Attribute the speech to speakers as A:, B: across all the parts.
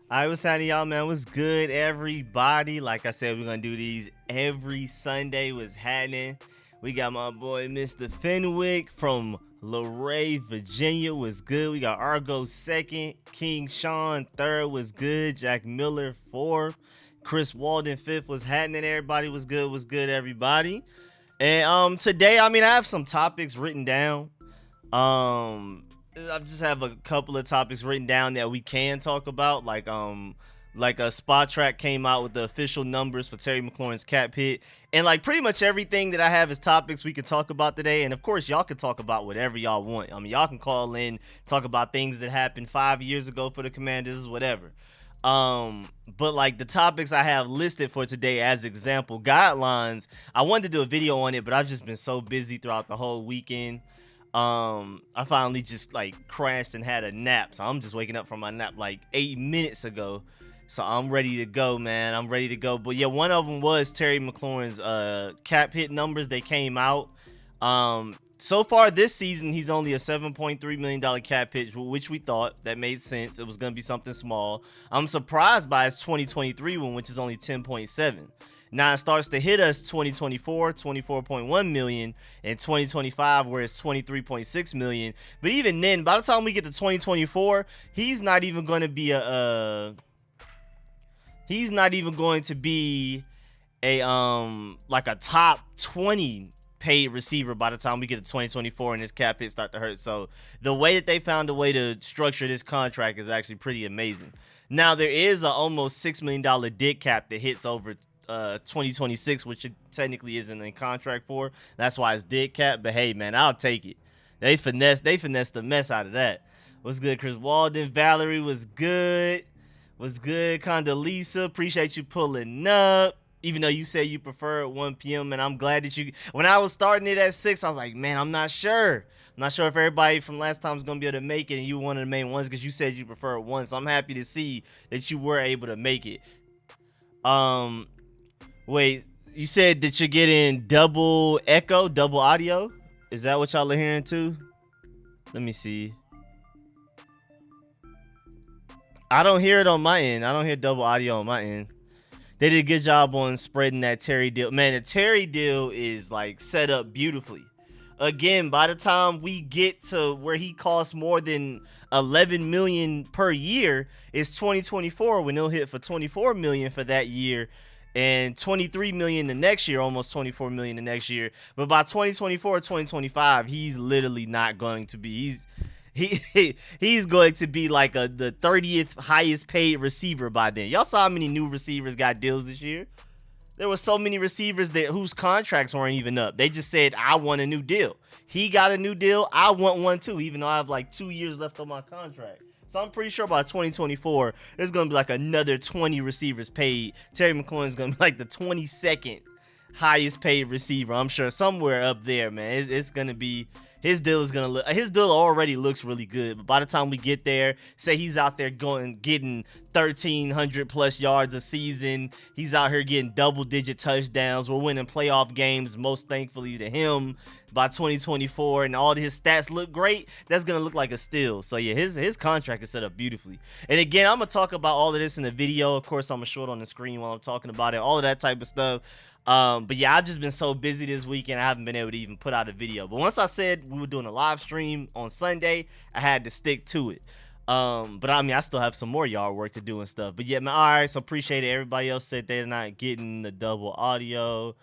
A: I was happening, y'all, man. What's good, everybody? Like I said, we're gonna do these every Sunday. What's happening? We got my boy Mr. Fenwick from Luray, Virginia. Was good. We got Argo second, King Sean third. Was good. Jack Miller fourth, Chris Walden fifth. Was happening? Everybody was good. Was good, everybody. And today, I have some topics written down. I just have a couple of topics written down that we can talk about. Like a spot track came out with the official numbers for Terry McLaurin's cap hit, and like pretty much everything that I have as topics we can talk about today. And of course, y'all can talk about whatever y'all want. Y'all can call in, talk about things that happened 5 years ago for the Commanders, whatever. But like the topics I have listed for today as example guidelines, I wanted to do a video on it, but I've just been so busy throughout the whole weekend. I finally just like crashed and had a nap, so I'm just waking up from my nap like 8 minutes ago. So I'm ready to go, man. I'm ready to go. But yeah, one of them was Terry McLaurin's cap hit numbers. They came out. So far this season, he's only a $7.3 million cap hit, which we thought that made sense. It was going to be something small. I'm surprised by his 2023 one, which is only 10.7. Now it starts to hit us 2024, 24.1 million, and 2025, where it's 23.6 million. But even then, by the time we get to 2024, he's not even going to be a like a top 20 paid receiver by the time we get to 2024 and his cap hit start to hurt. So the way that they found a way to structure this contract is actually pretty amazing. Now there is a almost $6 million dead cap that hits over 2026, which it technically isn't in contract for. That's why it's dead cap. But hey, man, I'll take it. They finessed the mess out of that. What's good, Chris Walden? Valerie was good. Was good. Condoleezza, appreciate you pulling up. Even though you said you prefer at 1 p.m. and I'm glad that you. When I was starting it at 6, I was like, man, I'm not sure. I'm not sure if everybody from last time is gonna be able to make it, and you were one of the main ones because you said you prefer at 1. So I'm happy to see that you were able to make it. Wait, you said that you're getting double echo, double audio? Is that what y'all are hearing too? Let me see. I don't hear it on my end. I don't hear double audio on my end. They did a good job on spreading that Terry deal. Man, the Terry deal is like set up beautifully. Again, by the time we get to where he costs more than 11 million per year, it's 2024 when he'll hit for 24 million for that year. And 23 million the next year, almost 24 million the next year. But by 2024, 2025, he's literally not going to be. He's going to be like the 30th highest paid receiver by then. Y'all saw how many new receivers got deals this year? There were so many receivers that whose contracts weren't even up. They just said, I want a new deal. He got a new deal. I want one too, even though I have like 2 years left on my contract. So I'm pretty sure by 2024, there's going to be like another 20 receivers paid. Terry McLaurin's going to be like the 22nd highest paid receiver. I'm sure somewhere up there, man. It's going to be, his deal already looks really good. But by the time we get there, say he's out there getting 1,300 plus yards a season. He's out here getting double-digit touchdowns. We're winning playoff games, most thankfully to him. By 2024, and all his stats look great, that's gonna look like a steal. So yeah, his contract is set up beautifully. And again, I'm gonna talk about all of this in the video. Of course, I'm gonna show it on the screen while I'm talking about it, all of that type of stuff. But yeah, I've just been so busy this weekend, I haven't been able to even put out a video. But once I said we were doing a live stream on Sunday, I had to stick to it. But I still have some more yard work to do and stuff. But yeah, man, all right. So appreciate it. Everybody else said they're not getting the double audio.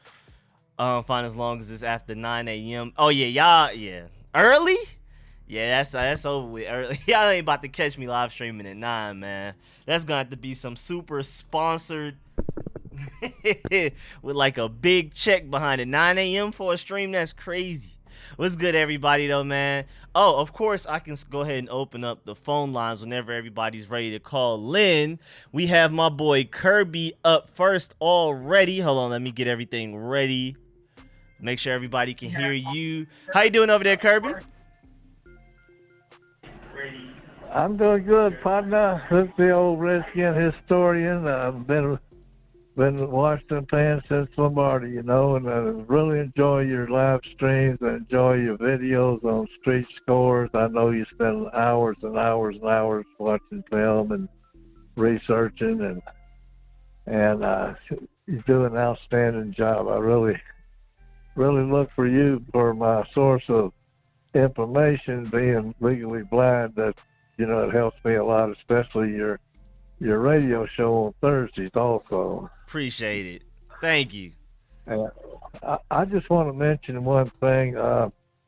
A: Fine as long as it's after 9 a.m. Oh yeah, y'all, yeah. Early? Yeah, that's over with. Early. Y'all ain't about to catch me live streaming at 9, man. That's gonna have to be some super sponsored with like a big check behind it. 9 a.m. for a stream, that's crazy. What's good, everybody, though, man? Oh, of course, I can go ahead and open up the phone lines whenever everybody's ready to call in. We have my boy Kirby up first already. Hold on, let me get everything ready. Make sure everybody can hear you. How you doing over there, Kirby?
B: I'm doing good, partner. This is the old Redskin historian. I've been a Washington fan since Lombardi, and I really enjoy your live streams. I enjoy your videos on street scores. I know you spend hours and hours and hours watching film, and researching, and you do an outstanding job. I really look for you for my source of information. Being legally blind, that it helps me a lot, especially your radio show on Thursdays also.
A: Appreciate it. Thank you.
B: I just want to mention one thing.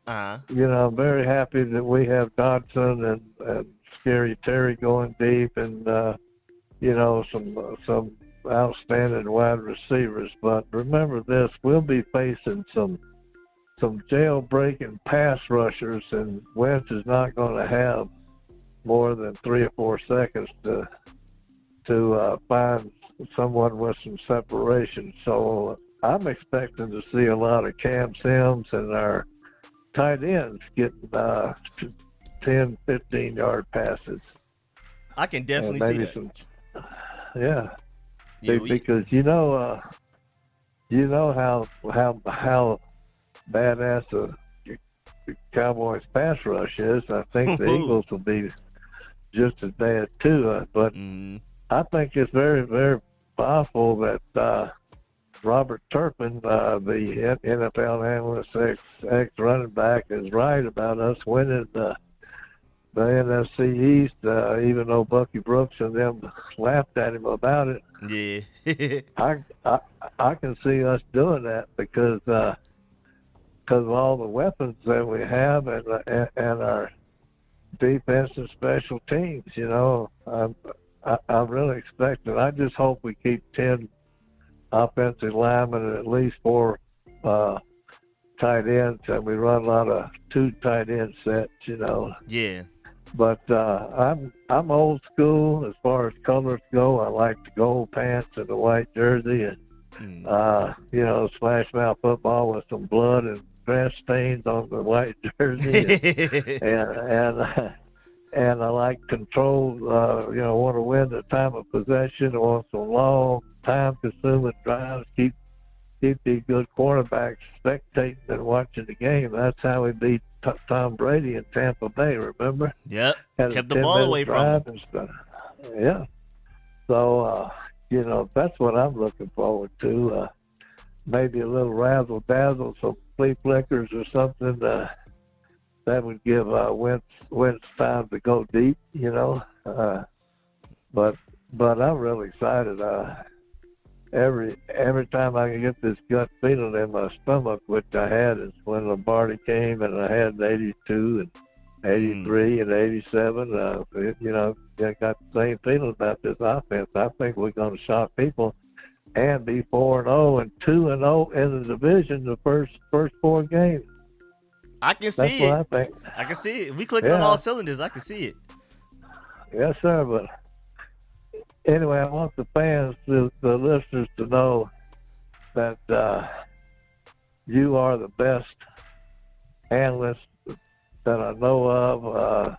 B: I'm very happy that we have Dodson and Scary Terry going deep, and some outstanding wide receivers. But remember this: we'll be facing some jailbreaking pass rushers, and Wentz is not going to have more than 3 or 4 seconds to find someone with some separation. So I'm expecting to see a lot of Cam Sims and our tight ends getting 10, 15-yard passes.
A: I can definitely see that.
B: Because you know how badass the Cowboys pass rush is. I think the Eagles will be just as bad too. But I think it's very, very possible that Robert Turpin, the NFL analyst, ex-running back, is right about us winning the NFC East, even though Bucky Brooks and them laughed at him about it.
A: Yeah.
B: I can see us doing that because of all the weapons that we have and our defense and special teams. I'm really expecting. I just hope we keep 10 offensive linemen and at least 4 tight ends, and we run a lot of 2 tight end sets.
A: Yeah.
B: But I'm old school as far as colors go. I like the gold pants and the white jersey, and smash mouth football with some blood and dress stains on the white jersey, and I like control. Want to win the time of possession. I want some long, time-consuming drives. Keep these good quarterbacks spectating and watching the game. That's how we beat Tom Brady in Tampa Bay. Remember?
A: Yep. Kept the ball away from him.
B: Yeah. So that's what I'm looking forward to. Maybe a little razzle dazzle, some flea flickers or something. That would give Wentz time to go deep, But I'm really excited. Every time I can get this gut feeling in my stomach, which I had is when Lombardi came, and I had in 82 and 83 and 87. I got the same feeling about this offense. I think we're going to shock people and be 4-0 and 2-0 in the division the first 4 games.
A: I can see it.
B: That's what I think.
A: I can see it. We clicking on all cylinders. I can see it.
B: Yes, sir. But anyway, I want the fans, the listeners, to know that you are the best analyst that I know of.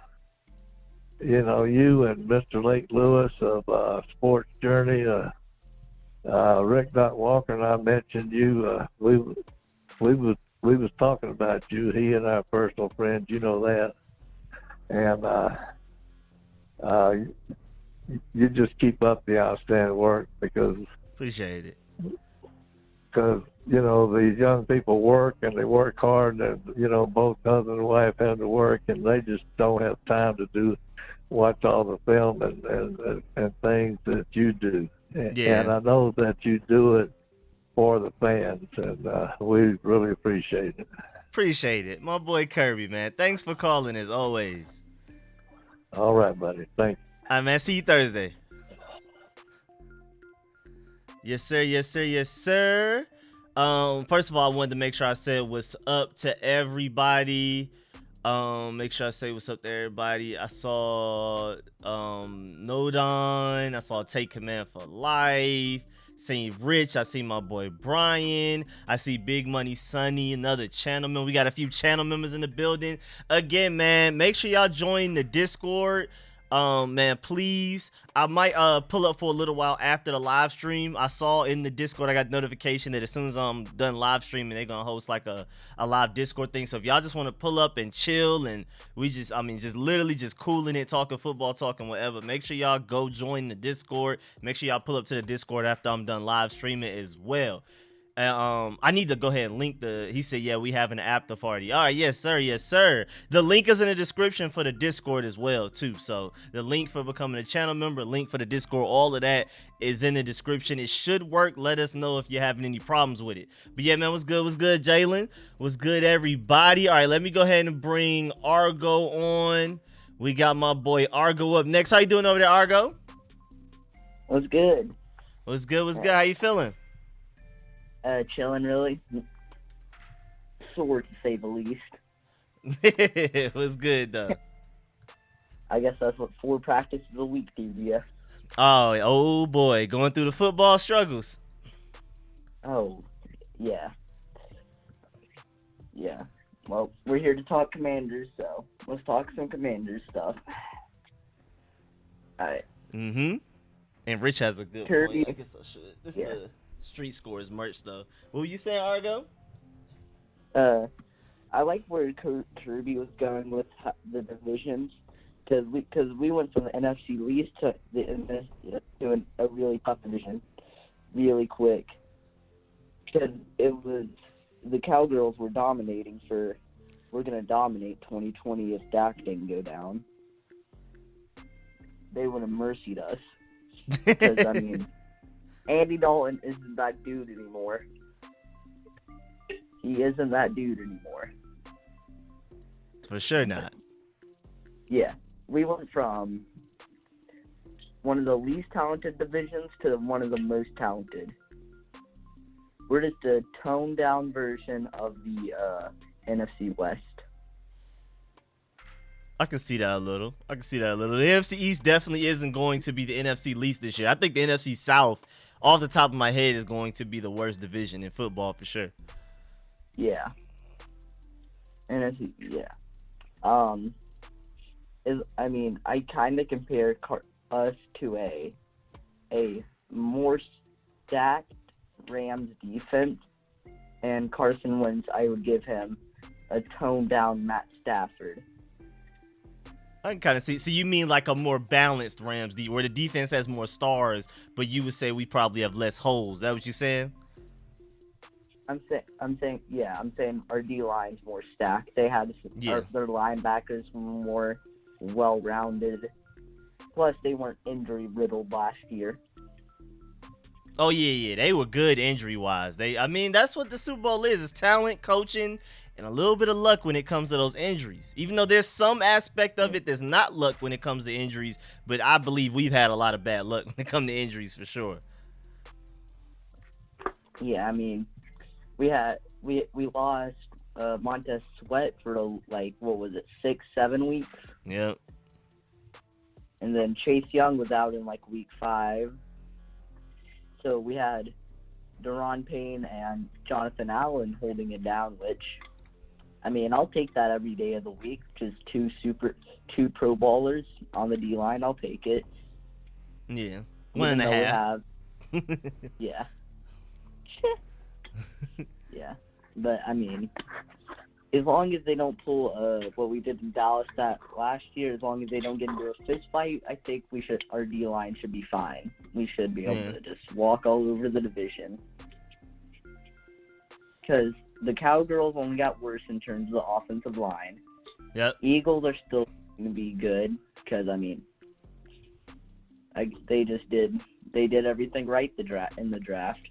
B: You and Mr. Lake Lewis of Sports Journey, Rick Walker, and I mentioned you. We was talking about you, he and our personal friends, that. And you just keep up the outstanding work because...
A: Appreciate it.
B: Because, these young people work, and they work hard, and, both husband and wife have to work, and they just don't have time to watch all the film and things that you do.
A: Yeah.
B: And I know that you do it for the fans, and we really appreciate it.
A: Appreciate it. My boy Kirby, man. Thanks for calling as always.
B: All right, buddy. Thank you.
A: All right, man. See you Thursday. Yes, sir. Yes, sir. Yes, sir. First of all, I wanted to make sure I said what's up to everybody. Make sure I say what's up to everybody. I saw Nodon. I saw Take Command for Life. Seen Rich. I see my boy Brian. I see Big Money Sonny, another channel member. We got a few channel members in the building. Again, man, make sure y'all join the Discord. Man, please, I might pull up for a little while after the live stream. I saw in the Discord, I got notification that as soon as I'm done live streaming, they're gonna host like a live Discord thing. So if y'all just want to pull up and chill, and we just literally just cooling it, talking football, talking whatever, make sure y'all go join the Discord. Make sure y'all pull up to the Discord after I'm done live streaming as well. I need to go ahead and link he said, yeah, we have an after party. All right, yes, sir. Yes, sir. The link is in the description for the Discord as well, too. So the link for becoming a channel member, link for the Discord, all of that is in the description. It should work. Let us know if you're having any problems with it. But yeah, man, what's good? What's good, Jalen? What's good, everybody? All right, let me go ahead and bring Argo on. We got my boy Argo up next. How you doing over there, Argo?
C: What's good?
A: What's good? What's good? How you feeling?
C: Chilling, really. Sore, to say the least.
A: What's good, though?
C: I guess that's what 4 practices a week do, yeah.
A: Oh boy, going through the football struggles.
C: Oh, yeah. Yeah. Well, we're here to talk Commanders, so let's talk some Commanders stuff. All right.
A: Mm-hmm. And Rich has a good
C: Kirby.
A: point. I guess I should. This is the Street Scores merch, though. What were you saying, Argo?
C: I like where Kirby was going with the divisions, because we went from the NFC least to a really tough division, really quick. Because the Cowgirls were dominating we're gonna dominate 2020 if Dak didn't go down. They would have mercied us. Because I mean, Andy Dalton isn't that dude anymore. He isn't that dude anymore.
A: For sure not.
C: Yeah. We went from one of the least talented divisions to one of the most talented. We're just a toned-down version of the NFC West.
A: I can see that a little. The NFC East definitely isn't going to be the NFC least this year. I think the NFC South, off the top of my head, is going to be the worst division in football for sure.
C: Yeah. NFC, yeah. I kind of compare us to a more stacked Rams defense, and Carson Wentz, I would give him a toned-down Matt Stafford.
A: I can kind of see. So you mean like a more balanced Rams where the defense has more stars, but you would say we probably have less holes. Is that what you're saying?
C: I'm saying our D line's more stacked. They had their linebackers more well-rounded. Plus, they weren't injury-riddled last year.
A: Oh yeah, they were good injury-wise. That's what the Super Bowl is talent, coaching, and a little bit of luck when it comes to those injuries. Even though there's some aspect of it that's not luck when it comes to injuries, but I believe we've had a lot of bad luck when it comes to injuries for sure.
C: Yeah, we lost Montez Sweat for 6-7 weeks.
A: Yep.
C: And then Chase Young was out in week 5. So we had Deron Payne and Jonathan Allen holding it down, which, I'll take that every day of the week. Just two pro ballers on the D line. I'll take it.
A: Yeah. 1.5.
C: Yeah. Yeah. But as long as they don't pull what we did in Dallas that last year, as long as they don't get into a fist fight, I think our D line should be fine. We should be able to just walk all over the division. Because the Cowgirls only got worse in terms of the offensive line.
A: Yep.
C: Eagles are still going to be good because they did everything right in the draft.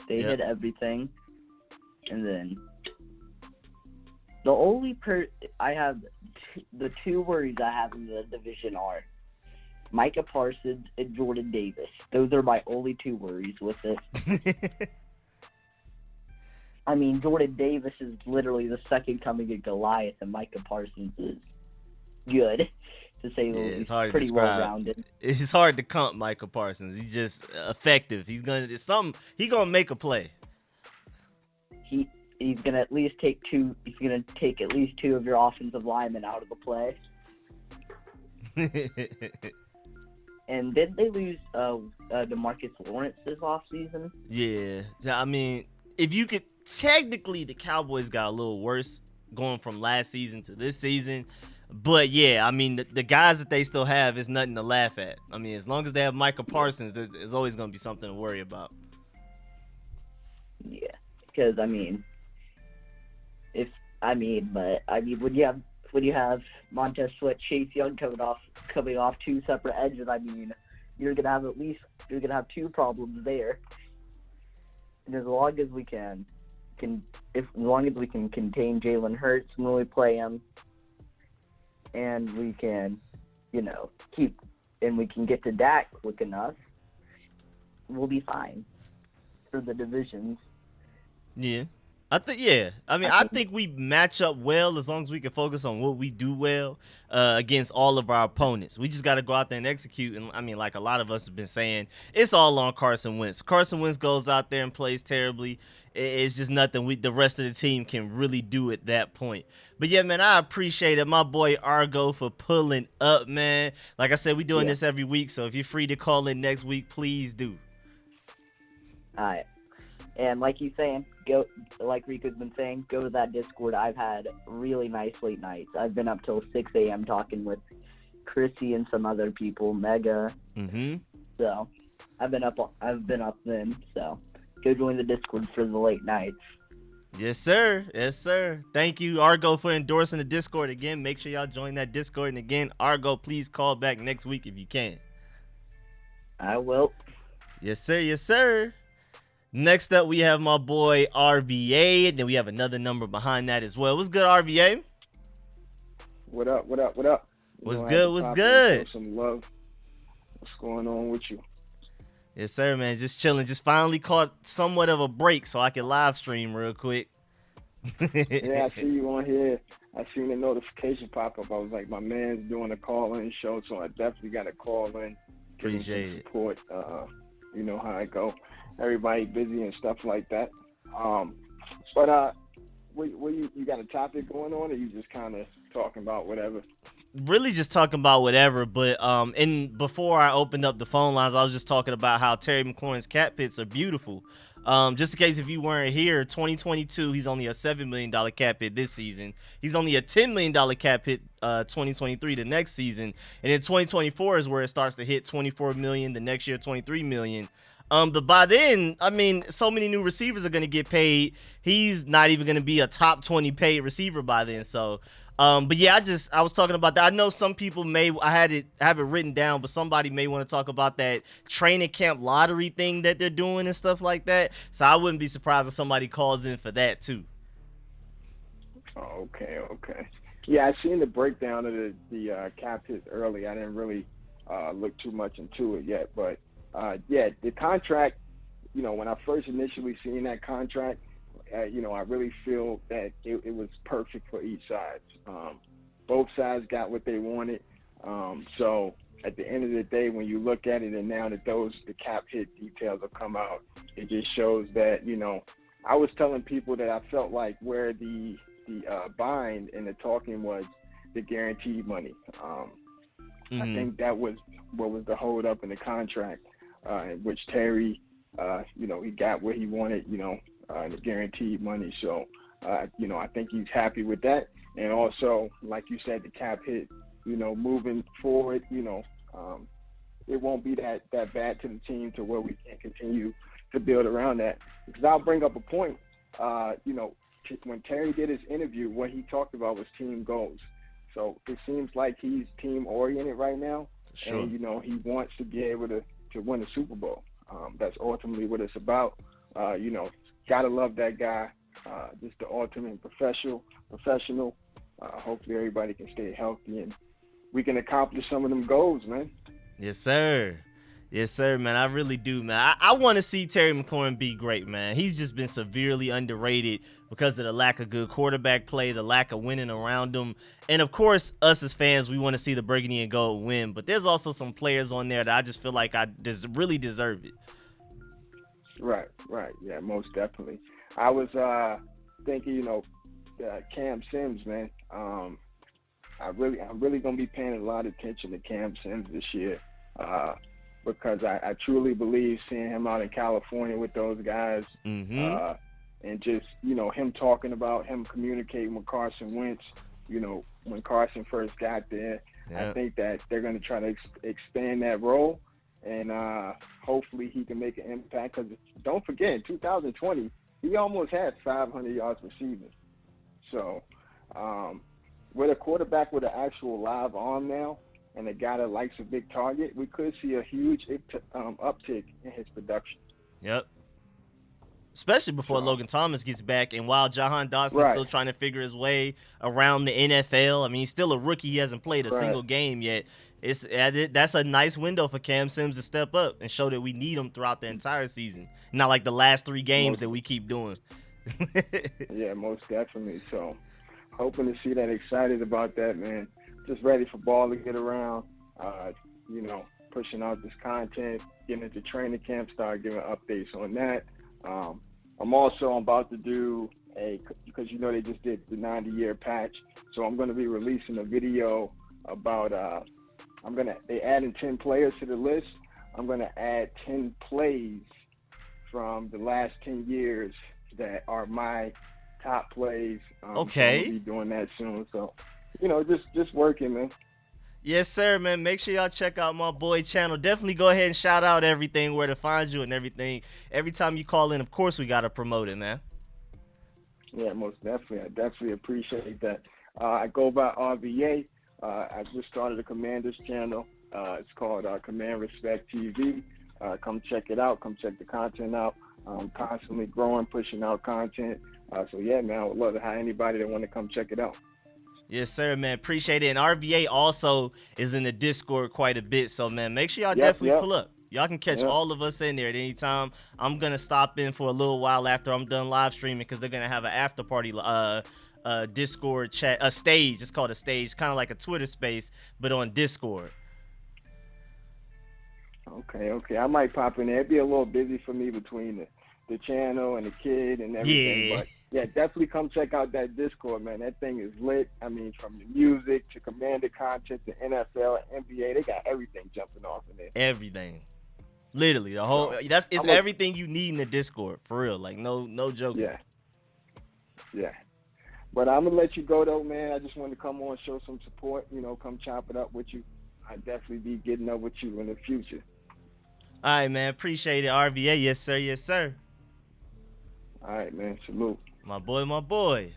C: They did everything. And then the only the two worries I have in the division are Micah Parsons and Jordan Davis. Those are my only 2 worries with it. Jordan Davis is literally the second coming of Goliath, and Micah Parsons is good, to say the least. Pretty well-rounded.
A: It's hard to comp Micah Parsons. He's just effective. He's gonna make a play.
C: He's gonna at least take 2. He's gonna take at least 2 of your offensive linemen out of the play. And did they lose DeMarcus Lawrence this offseason?
A: Yeah, I mean, if you could technically, the Cowboys got a little worse going from last season to this season, but yeah, I mean, the guys that they still have is nothing to laugh at. I mean, as long as they have Micah Parsons, there's always going to be something to worry about.
C: Yeah, because I mean, when you have Montez Sweat, Chase Young coming off two separate edges, I mean, you're gonna have two problems there. And as long as we can contain Jalen Hurts when we play him, and we can, we can get to Dak quick enough, we'll be fine for the divisions.
A: Yeah. I think we match up well as long as we can focus on what we do well against all of our opponents. We just got to go out there and execute. And I mean, like a lot of us have been saying, it's all on Carson Wentz. Carson Wentz goes out there and plays terribly. It's just nothing the rest of the team can really do at that point. But yeah, man, I appreciate it, my boy Argo, for pulling up, man. Like I said, we doing this every week. So if you're free to call in next week, please do.
C: All right. And like Rico's been saying, go to that Discord. I've had really nice late nights. I've been up till 6 a.m. talking with Chrissy and some other people, Mega.
A: Mm-hmm.
C: So I've been up then. So go join the Discord for the late nights.
A: Yes, sir. Yes, sir. Thank you, Argo, for endorsing the Discord again. Make sure y'all join that Discord. And again, Argo, please call back next week if you can.
C: I will.
A: Yes, sir. Yes, sir. Next up, we have my boy RVA, and then we have another number behind that as well. What's good, RVA?
D: What up?
A: What's good?
D: Some love. What's going on with you?
A: Yes, sir, man. Just chilling. Just finally caught somewhat of a break so I can live stream real quick.
D: Yeah, I see you on here. I seen the notification pop up. I was like, my man's doing a call-in show, so I definitely got to call in.
A: Appreciate it.
D: Support. You know how I go. Everybody busy and stuff like that. But you got a topic going on, or you just kind of talking about whatever?
A: Really just talking about whatever, but before I opened up the phone lines, I was just talking about how Terry McLaurin's cap hits are beautiful. Just in case if you weren't here, 2022, he's only a $7 million cap hit this season. He's only a $10 million cap hit 2023 the next season. And in 2024 is where it starts to hit $24 million, the next year $23 million. But by then, I mean, so many new receivers are going to get paid. He's not even going to be a top 20 paid receiver by then. So, but yeah, I was talking about that. I know some people have it written down, but somebody may want to talk about that training camp lottery thing that they're doing and stuff like that. So I wouldn't be surprised if somebody calls in for that too.
D: Okay. Yeah, I seen the breakdown of the cap hit early. I didn't really look too much into it yet, but yeah, the contract, when I first initially seen that contract, I really feel that it was perfect for each side. Both sides got what they wanted. So at the end of the day, when you look at it, and now that the cap hit details have come out, it just shows that, I was telling people that I felt like where the bind and the talking was the guaranteed money. I think that was what was the hold up in the contract, in which Terry, he got what he wanted, the guaranteed money. So, I think he's happy with that. And also, like you said, the cap hit, moving forward, it won't be that bad to the team to where we can't continue to build around that. Because I'll bring up a point, when Terry did his interview, what he talked about was team goals. So it seems like he's team oriented right now. Sure. And, he wants to be able to win the Super Bowl. That's ultimately what it's about. Gotta love that guy. Just the ultimate professional. Hopefully everybody can stay healthy and we can accomplish some of them goals, man.
A: Yes, sir. Yes, sir, man. I really do, man. I want to see Terry McLaurin be great, man. He's just been severely underrated because of the lack of good quarterback play, the lack of winning around him. And, of course, us as fans, we want to see the burgundy and gold win. But there's also some players on there that I just feel like really deserve it.
D: Right. Yeah, most definitely. I was thinking, Cam Sims, man. I'm really gonna be paying a lot of attention to Cam Sims this year, because I truly believe seeing him out in California with those guys, and just him talking about him communicating with Carson Wentz, when Carson first got there, I think that they're gonna try to expand that role, and hopefully he can make an impact. Because don't forget, in 2020, he almost had 500 yards receiving. So. With a quarterback with an actual live arm now and a guy that likes a big target, we could see a huge uptick in his production.
A: Yep. Especially before Logan Thomas gets back, and while Jahan Dotson is still trying to figure his way around the NFL. I mean, he's still a rookie. He hasn't played a single game yet. That's a nice window for Cam Sims to step up and show that we need him throughout the entire season, not like the last 3 games that we keep doing.
D: Yeah, most definitely. So. Hoping to see that, excited about that, man. Just ready for ball to get around, pushing out this content, getting into training camp, start giving updates on that. I'm about to do because they just did the 90-year patch, so I'm going to be releasing a video about, they adding 10 players to the list. I'm going to add 10 plays from the last 10 years that are my top plays.
A: Okay.
D: So I'll be doing that soon. So, just working, man.
A: Yes, sir, man. Make sure y'all check out my boy channel. Definitely go ahead and shout out everything, where to find you and everything. Every time you call in, of course, we got to promote it, man.
D: Yeah, most definitely. I definitely appreciate that. I go by RVA. I just started a Commanders channel. It's called Command Respect TV. Come check it out. Come check the content out. Constantly growing, pushing out content. So yeah, man, I would love to have anybody that want to come check it out.
A: Yes, sir, man. Appreciate it. And RVA also is in the Discord quite a bit. So, man, make sure y'all definitely pull up. Y'all can catch all of us in there at any time. I'm going to stop in for a little while after I'm done live streaming, because they're going to have an after party Discord chat, a stage. It's called a stage, kind of like a Twitter space, but on Discord.
D: Okay. I might pop in there. It'd be a little busy for me between the channel and the kid and everything. But yeah, definitely come check out that Discord, man. That thing is lit. I mean, from the music to Commander content to NFL and NBA, they got everything jumping off in there.
A: Everything. Literally, the whole it's everything you need in the Discord, for real. Like no joke.
D: Yeah. But I'm gonna let you go though, man. I just wanted to come on, show some support, come chop it up with you. I'd definitely be getting up with you in the future.
A: All right, man. Appreciate it, RVA. Yes, sir. Yes, sir.
D: All right, man. Salute.
A: My boy.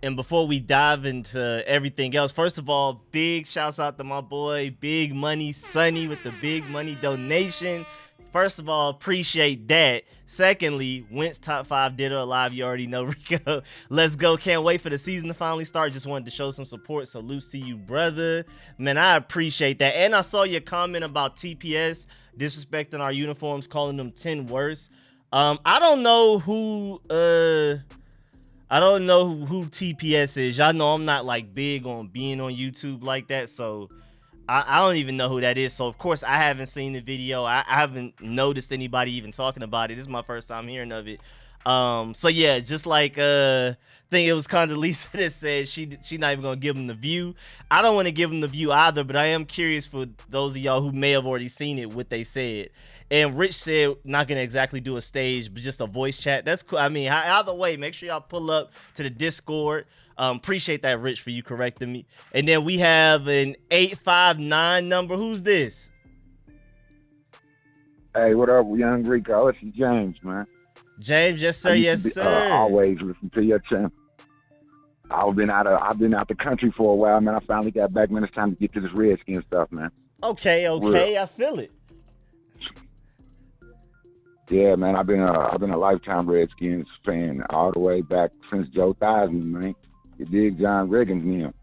A: And before we dive into everything else, first of all, big shouts out to my boy, Big Money Sonny, with the big money donation. First of all, appreciate that. Secondly, Wentz top 5 dead or alive. You already know, Rico. Let's go. Can't wait for the season to finally start. Just wanted to show some support. Salutes to you, brother. Man, I appreciate that. And I saw your comment about TPS disrespecting our uniforms, calling them 10 worse. I don't know who TPS is. Y'all know I'm not like big on being on YouTube like that, so I don't even know who that is. So of course I haven't seen the video. I haven't noticed anybody even talking about it. This is my first time hearing of it. So yeah, just like I think it was Condoleezza that said she not even gonna give him the view. I don't want to give him the view either, but I am curious for those of y'all who may have already seen it, what they said. And Rich said not gonna exactly do a stage, but just a voice chat. That's cool. I mean, either way, make sure y'all pull up to the Discord. Appreciate that, Rich, for you correcting me. And then we have an 859 number. Who's this?
E: Hey, what up, young Rico? It's James, man.
A: James, yes sir, yes sir.
E: Always listen to your channel. I've been out the country for a while, man. I finally got back, man. It's time to get to this Redskin stuff, man.
A: Okay, I feel it.
E: Yeah, man. I've been a lifetime Redskins fan all the way back since Joe Theismann, man. You dig John Riggins, Neal?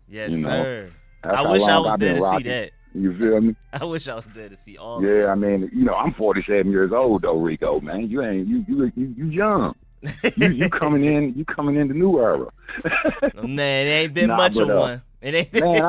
A: Yes, sir. I wish I was there to see that.
E: You feel me?
A: I wish I was there to see all.
E: Yeah, I mean, I'm 47 years old though, Rico, man. You young. you coming in the new era.
A: Man, it ain't been much of one. It ain't.
E: Man,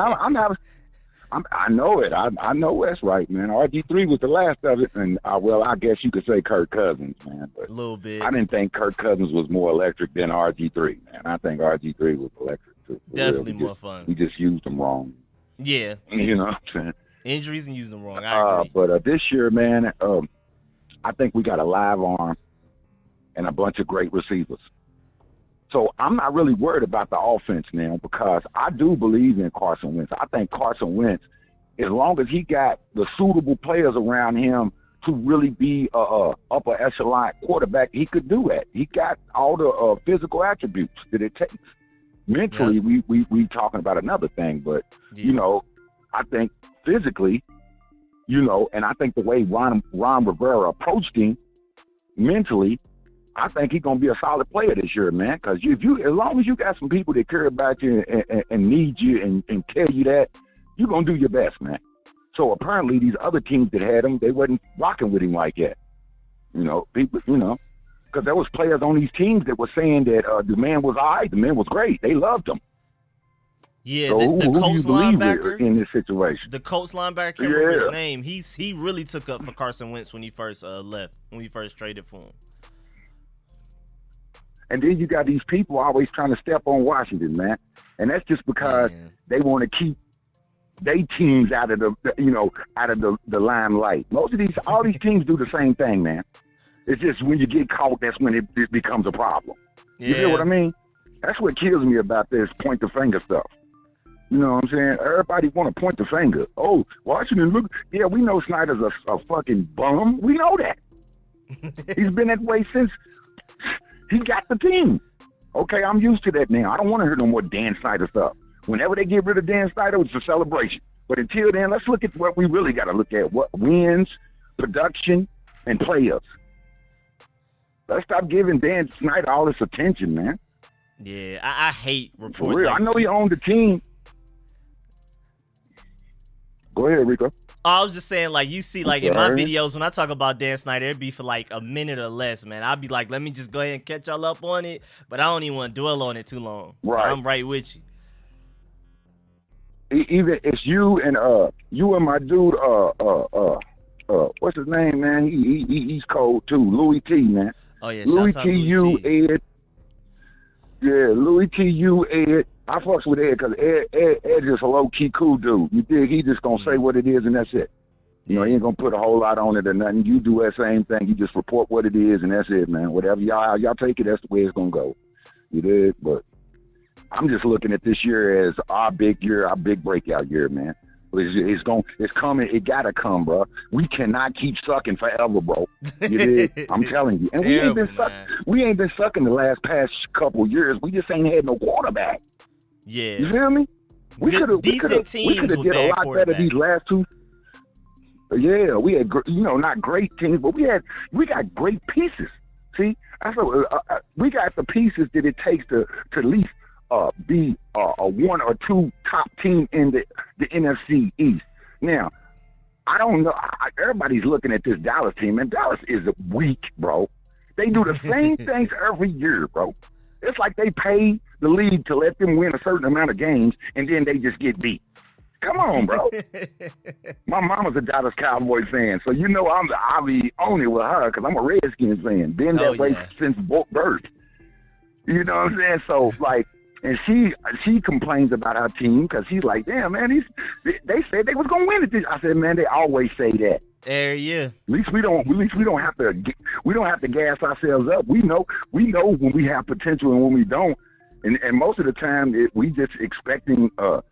E: I know it. I know that's right, man. RG3 was the last of it, and well, I guess you could say Kirk Cousins, man. But
A: A little bit.
E: I didn't think Kirk Cousins was more electric than RG3, man. I think RG3 was electric too.
A: Definitely more fun.
E: We just used them wrong.
A: Yeah.
E: You know what I'm saying?
A: Injuries and using them wrong. I agree.
E: But this year, man, I think we got a live arm and a bunch of great receivers. So I'm not really worried about the offense now because I do believe in Carson Wentz. I think Carson Wentz, as long as he got the suitable players around him to really be a upper echelon quarterback, he could do that. He got all the physical attributes that it takes. Mentally, we talking about another thing, but you know, I think physically, you know, and I think the way Ron Rivera approached him mentally, I think he's gonna be a solid player this year, man. Because as long as you got some people that care about you and need you and tell you that, you're gonna do your best, man. So apparently, these other teams that had him, they wasn't rocking with him like that. You know, people, you know, because there was players on these teams that were saying that the man was all right, the man was great, they loved him.
A: Yeah,
E: so
A: the Colts linebacker
E: in this situation.
A: The Colts linebacker, can't remember his name. He really took up for Carson Wentz when he first left, when we first traded for him.
E: And then you got these people always trying to step on Washington, man. And that's just because they want to keep their teams out of the limelight. All these teams do the same thing, man. It's just when you get caught, that's when it becomes a problem. You feel what I mean? That's what kills me about this point the finger stuff. You know what I'm saying? Everybody want to point the finger. Oh, Washington, look. Yeah, we know Snyder's a fucking bum. We know that. He's been that way since he got the team. Okay, I'm used to that now. I don't want to hear no more Dan Snyder stuff. Whenever they get rid of Dan Snyder, it's a celebration. But until then, let's look at what we really got to look at. What wins, production, and players. Let's stop giving Dan Snyder all this attention, man.
A: Yeah, I hate reporting.
E: For real. I know he owned the team. Go ahead, Rico.
A: I was just saying, like, you see, like, in my videos, when I talk about Dan Snyder, it'd be for, like, a minute or less, man. I'd be like, let me just go ahead and catch y'all up on it, but I don't even want to dwell on it too long.
E: Right.
A: So I'm right with you.
E: Even it's you and my dude, what's his name, man? He's cold, too. Louis T, man.
A: Oh, yeah,
E: Louis T, you, Ed. Yeah, Louis T, you, Ed. I fucks with Ed because Ed just a low-key cool dude. You dig? He just going to say what it is and that's it. You know, he ain't going to put a whole lot on it or nothing. You do that same thing. You just report what it is and that's it, man. Whatever y'all take it, that's the way it's going to go. You dig? But I'm just looking at this year as our big breakout year, man. It's coming. It got to come, bro. We cannot keep sucking forever, bro. You dig? I'm telling you. And we ain't been sucking the past couple years. We just ain't had no quarterback.
A: Yeah.
E: You feel me? We could have did a lot better these last two. Yeah, we had not great teams, but we got great pieces. See, we got the pieces that it takes to at least be a one or two top team in the NFC East. Now, I don't know. Everybody's looking at this Dallas team, and Dallas is weak, bro. They do the same things every year, bro. It's like they pay the league to let them win a certain amount of games, and then they just get beat. Come on, bro. My mama's a Dallas Cowboys fan, so you know I'll be on it with her because I'm a Redskins fan. Been that way since birth. You know what I'm saying? So, like, and she complains about her team because she's like, damn, man, they said they was gonna win it. I said, man, they always say that.
A: Yeah.
E: At least we don't have to gas ourselves up. We know when we have potential and when we don't. And most of the time we just expecting the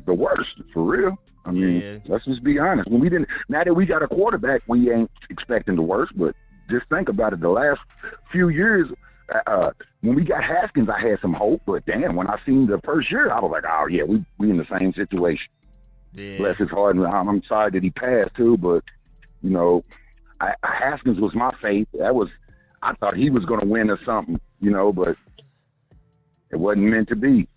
E: worst, for real. I mean, let's just be honest. Now that we got a quarterback, we ain't expecting the worst. But just think about it. The last few years, when we got Haskins, I had some hope. But damn, when I seen the first year, I was like, oh yeah, we in the same situation.
A: Yeah.
E: Bless his heart. I'm sorry that he passed too, but you know, Haskins was my faith. I thought he was going to win or something, you know, but it wasn't meant to be.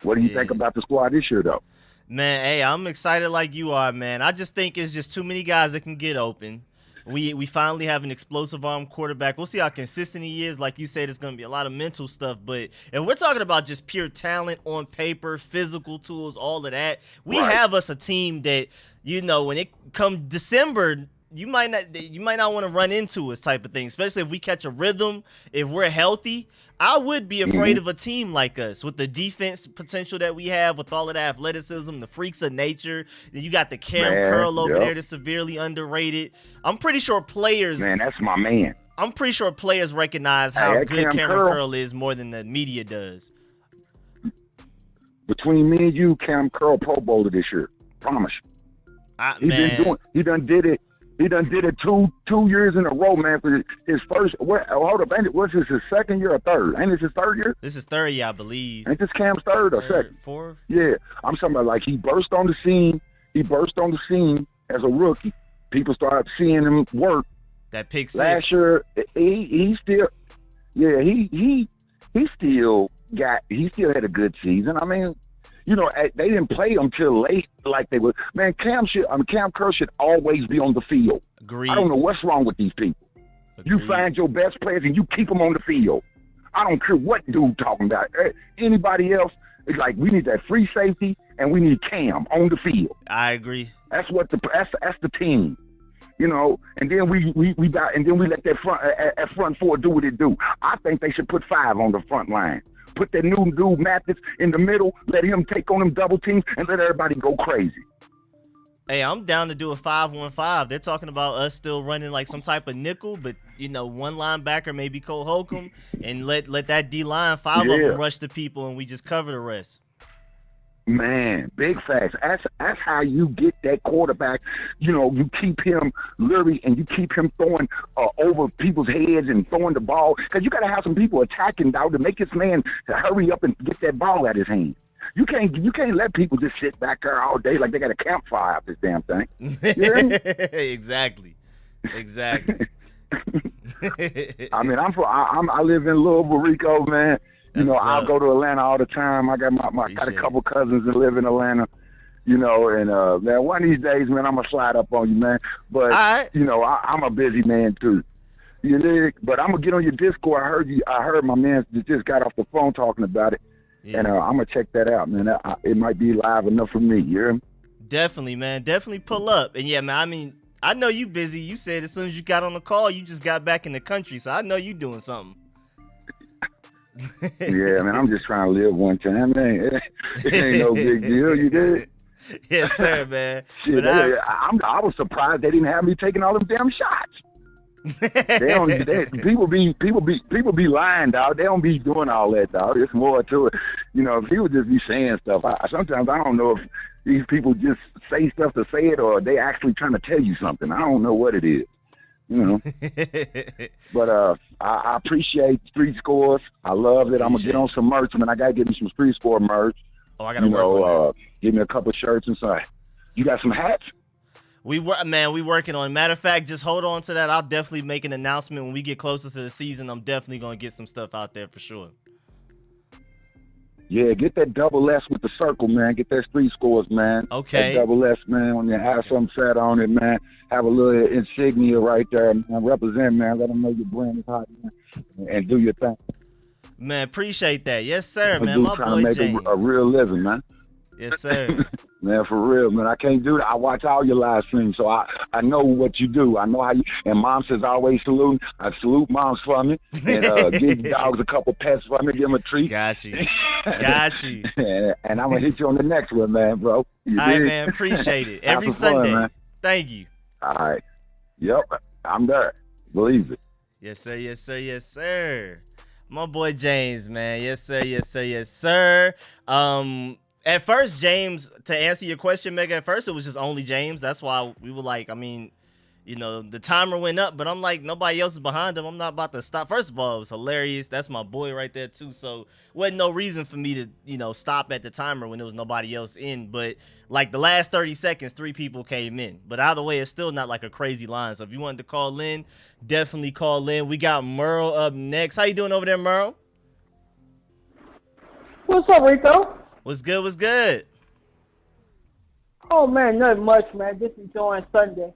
E: What do you think about the squad this year, though?
A: Man, hey, I'm excited like you are, man. I just think it's just too many guys that can get open. We finally have an explosive arm quarterback. We'll see how consistent he is. Like you said, it's going to be a lot of mental stuff. But if we're talking about just pure talent on paper, physical tools, all of that, we have us a team that, when it comes December, you might not want to run into us type of thing, especially if we catch a rhythm, if we're healthy. I would be afraid of a team like us with the defense potential that we have, with all of the athleticism, the freaks of nature. Then you got the Curl over there that's severely underrated. I'm pretty sure players.
E: Man, that's my man.
A: I'm pretty sure players recognize how good Cameron Curl is more than the media does.
E: Between me and you, Cam Curl Pro Bowler this year. Promise you. He done did it. He done did it two years in a row, man. For his first, hold up, what's this, his second year or third? Ain't this his third year?
A: This is third year, I believe.
E: Ain't this Cam's third or second?
A: Fourth?
E: Yeah, I'm talking about like he burst on the scene. He burst on the scene as a rookie. People started seeing him work.
A: That pick six.
E: Last year, he still had a good season. I mean, they didn't play him till late like they would. Man, Cam Curl should always be on the field.
A: Agreed.
E: I don't know what's wrong with these people. Agreed. You find your best players and you keep them on the field. I don't care what dude talking about. Anybody else, it's like we need that free safety and we need Cam on the field.
A: I agree.
E: That's the team. And then we let that front four do what it do. I think they should put 5 on the front line. Put that new dude Mathis in the middle, let him take on them double teams, and let everybody go crazy.
A: Hey, I'm down to do a 5-1-5. They're talking about us still running like some type of nickel, but one linebacker, maybe Cole Holcomb, and let that D-line, 5 of them rush the people, and we just cover the rest.
E: Man, big facts. That's how you get that quarterback. You keep him literally, and you keep him throwing over people's heads and throwing the ball. Because you got to have some people attacking, dog, to make this man to hurry up and get that ball out of his hand. You can't let people just sit back there all day like they got a campfire up this damn thing. You hear me?
A: Exactly.
E: I live in Louisville, Rico, man. I'll go to Atlanta all the time. I got got a couple cousins that live in Atlanta, and man, one of these days, man, I'm gonna slide up on you, man. But I'm a busy man too. You dig? But I'm gonna get on your Discord. I heard my man just got off the phone talking about it, and I'm gonna check that out, man. It might be live enough for me. You hear me?
A: Definitely, man. Definitely pull up. And yeah, man. I mean, I know you busy. You said as soon as you got on the call, you just got back in the country, so I know you doing something.
E: Yeah, man, I'm just trying to live one time, man. It ain't no big deal, you did.
A: Yes, sir, man.
E: Shit, I was surprised they didn't have me taking all them damn shots. People be lying, dog. They don't be doing all that, dog. It's more to it. People just be saying stuff. Sometimes I don't know if these people just say stuff to say it or they actually trying to tell you something. I don't know what it is. But I appreciate Street Scores. I love it. I'm gonna get on some merch. I gotta get me some Street Score merch.
A: Oh, I gotta work on that.
E: Give me a couple shirts and stuff. You got some hats?
A: We working on it. Matter of fact, just hold on to that. I'll definitely make an announcement when we get closer to the season. I'm definitely gonna get some stuff out there for sure.
E: Yeah, get that double S with the circle, man. Get that Street Scores, man.
A: Okay.
E: That double S, man. When you have something set on it, man. Have a little insignia right there, man. Represent, man. Let them know your brand is hot, man. And do your thing.
A: Man, appreciate that. Yes, sir, man. My
E: trying
A: boy
E: to make
A: James.
E: a real living, man.
A: Yes, sir.
E: Man, for real, man. I can't do that. I watch all your live streams, so I know what you do. I know how you. And Mom says always salute. I salute Moms for me, and give the dogs a couple pets for me. Give them a treat.
A: Got you.
E: And I'm gonna hit you on the next one, man, bro.
A: All right, man. Appreciate it. Every Sunday. Fun, thank you.
E: All right. Yep. I'm there. Believe it.
A: Yes, sir. Yes, sir. Yes, sir. My boy James, man. Yes, sir. Yes, sir. Yes, sir. At first, James, to answer your question, Mega, at first it was just only James. That's why we were like, the timer went up, but I'm like, nobody else is behind him. I'm not about to stop. First of all, it was hilarious. That's my boy right there, too. So, wasn't no reason for me to, stop at the timer when there was nobody else in. But, like, the last 30 seconds, 3 people came in. But either way, it's still not like a crazy line. So, if you wanted to call in, definitely call in. We got Merle up next. How you doing over there, Merle?
F: What's up, Rico?
A: What's good? What's good?
F: Oh, man, nothing much, man. Just enjoying Sunday.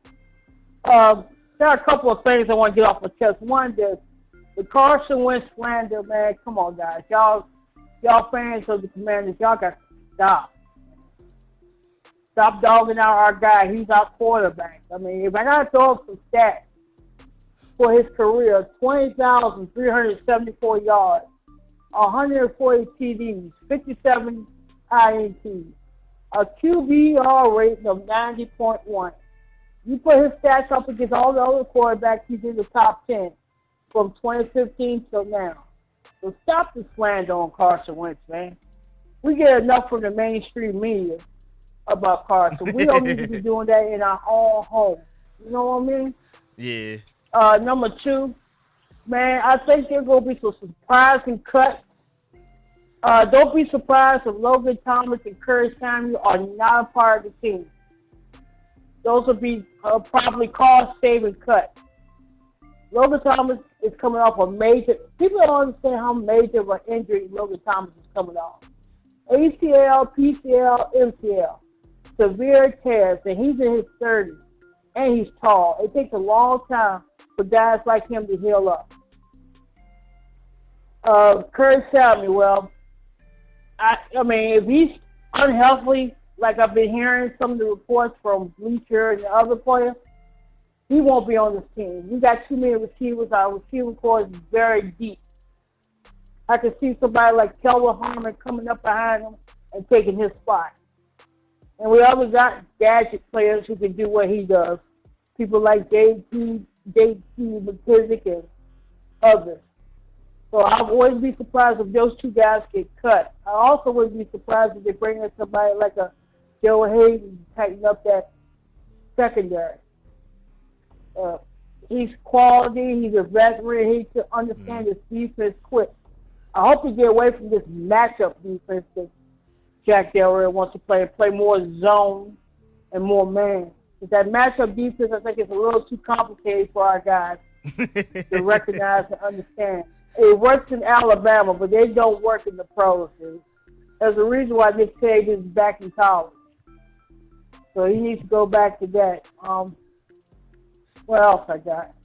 F: got a couple of things I want to get off my chest. One, the Carson Wentz slander, man. Come on, guys. Y'all fans of the Commanders, y'all got to stop. Stop dogging out our guy. He's our quarterback. I mean, if I got to throw up some stats for his career, 20,374 yards, 140 TDs, 57 INTs, a QBR rating of 90.1. You put his stats up against all the other quarterbacks, he's in the top 10 from 2015 till now. So stop the slander on Carson Wentz, man. We get enough from the mainstream media about Carson. We don't need to be doing that in our own home. You know what I mean?
A: Yeah.
F: Number two, man, I think there's going to be some surprising cuts. Don't be surprised if Logan Thomas and Curry Samuel are not a part of the team. Those will be probably cost-saving cuts. Logan Thomas is coming off a major. People don't understand how major of an injury Logan Thomas is coming off. ACL, PCL, MCL. Severe tears, and he's in his 30s, and he's tall. It takes a long time for guys like him to heal up. Curry Samuel, I mean, if he's unhealthy, like I've been hearing some of the reports from Bleacher and the other players, he won't be on this team. We got too many receivers. Our receiver core is very deep. I can see somebody like Kelvin Harmon coming up behind him and taking his spot. And we always got gadget players who can do what he does. People like JT McKissick and others. So I wouldn't be surprised if those two guys get cut. I also wouldn't be surprised if they bring in somebody like a Joe Hayden to tighten up that secondary. He's quality. He's a veteran. He can understand his defense quick. I hope he get away from this matchup defense that Jack Del Rio wants to play more zone and more man. But that matchup defense, I think, is a little too complicated for our guys to recognize and understand. It works in Alabama, but they don't work in the pros. There's a reason why Nick Saban is back in college. So he needs to go back to that. What else I got?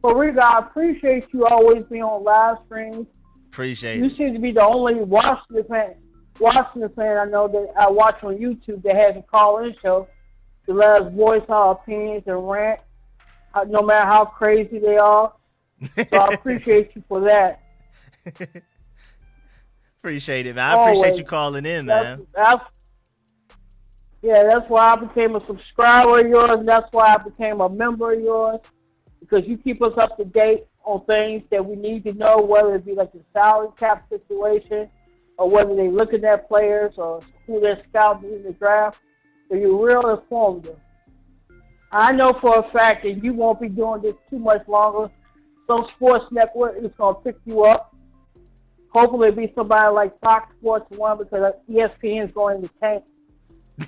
F: Well, Rico, I appreciate you always being on live streams.
A: Appreciate
F: You
A: it.
F: seem to be the only Washington fan I know that I watch on YouTube that has a call-in show to let us voice our opinions and rant, no matter how crazy they are. So I appreciate you for that.
A: Appreciate it, man. I appreciate you calling in, man.
F: That's why I became a subscriber of yours, and that's why I became a member of yours, because you keep us up to date on things that we need to know, whether it be like the salary cap situation or whether they're looking at players or who they're scouting in the draft. So you're real informative. I know for a fact that you won't be doing this too much longer. Some sports network is going to pick you up. Hopefully it'll be somebody like Fox Sports 1 because ESPN is going to tank.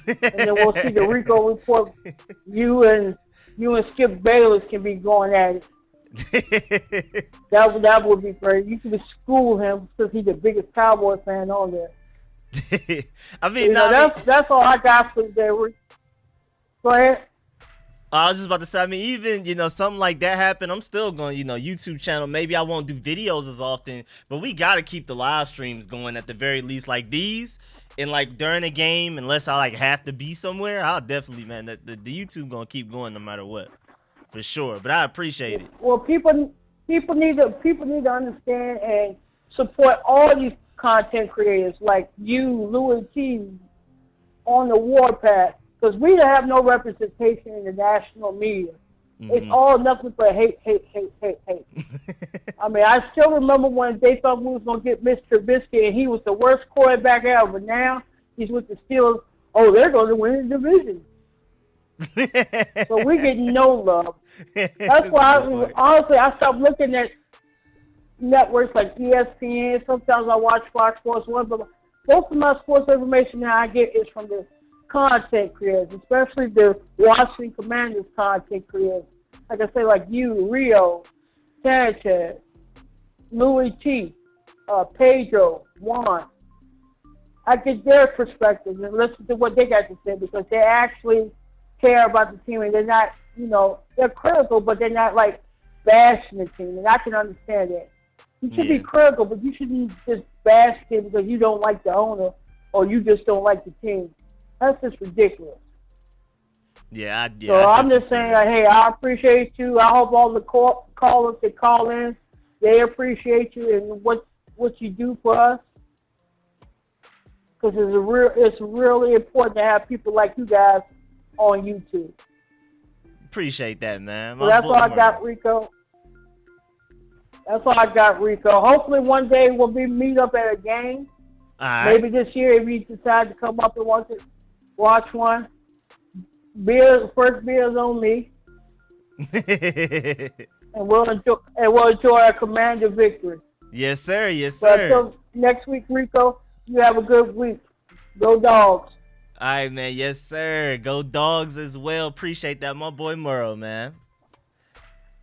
F: And then we'll see the Rico report. You and Skip Bayless can be going at it. That would be great. You can school him since he's the biggest Cowboy fan on there.
A: I mean,
F: that's all I got for today. Go ahead.
A: I was just about to say, I mean, even, something like that happen, I'm still going, YouTube channel. Maybe I won't do videos as often, but we got to keep the live streams going at the very least, like these. And like during a game, unless I have to be somewhere, I'll definitely, man, the YouTube going to keep going no matter what. For sure, but I appreciate it.
F: Well, people need to understand and support all these content creators like you, Louis T, on the warpath, because we have no representation in the national media. Mm-hmm. It's all nothing but hate. I mean, I still remember when they thought we was gonna get Mr. Trubisky, and he was the worst quarterback ever. Now he's with the Steelers. Oh, they're going to win the division. So we get no love. That's why, honestly, I stopped looking at networks like ESPN. Sometimes I watch Fox Sports 1, but most of my sports information that I get is from the content creators, especially the Washington Commanders content creators. Like I say, like you, Rio, Sanchez, Louis T, Pedro, Juan. I get their perspectives and listen to what they got to say because they actually care about the team and they're not, they're critical, but they're not like bashing the team. And I can understand that. You should be critical, but you shouldn't just bash the team because you don't like the owner or you just don't like the team. That's just ridiculous. So I'm just saying, hey, I appreciate you. I hope all the callers that call in, they appreciate you and what you do for us. Because it's really important to have people like you guys on YouTube.
A: Appreciate that, man.
F: So that's all I got, Rico. That's all I got, Rico. Hopefully one day we'll meet up at a game.
A: All right.
F: Maybe this year if you decide to come up and watch one. First beer's on me. and we'll enjoy our Commander victory.
A: Yes, sir. Yes,
F: So
A: sir.
F: until next week, Rico, you have a good week. Go Dogs.
A: All right, man. Yes, sir. Go Dogs as well. Appreciate that, my boy Merle, man.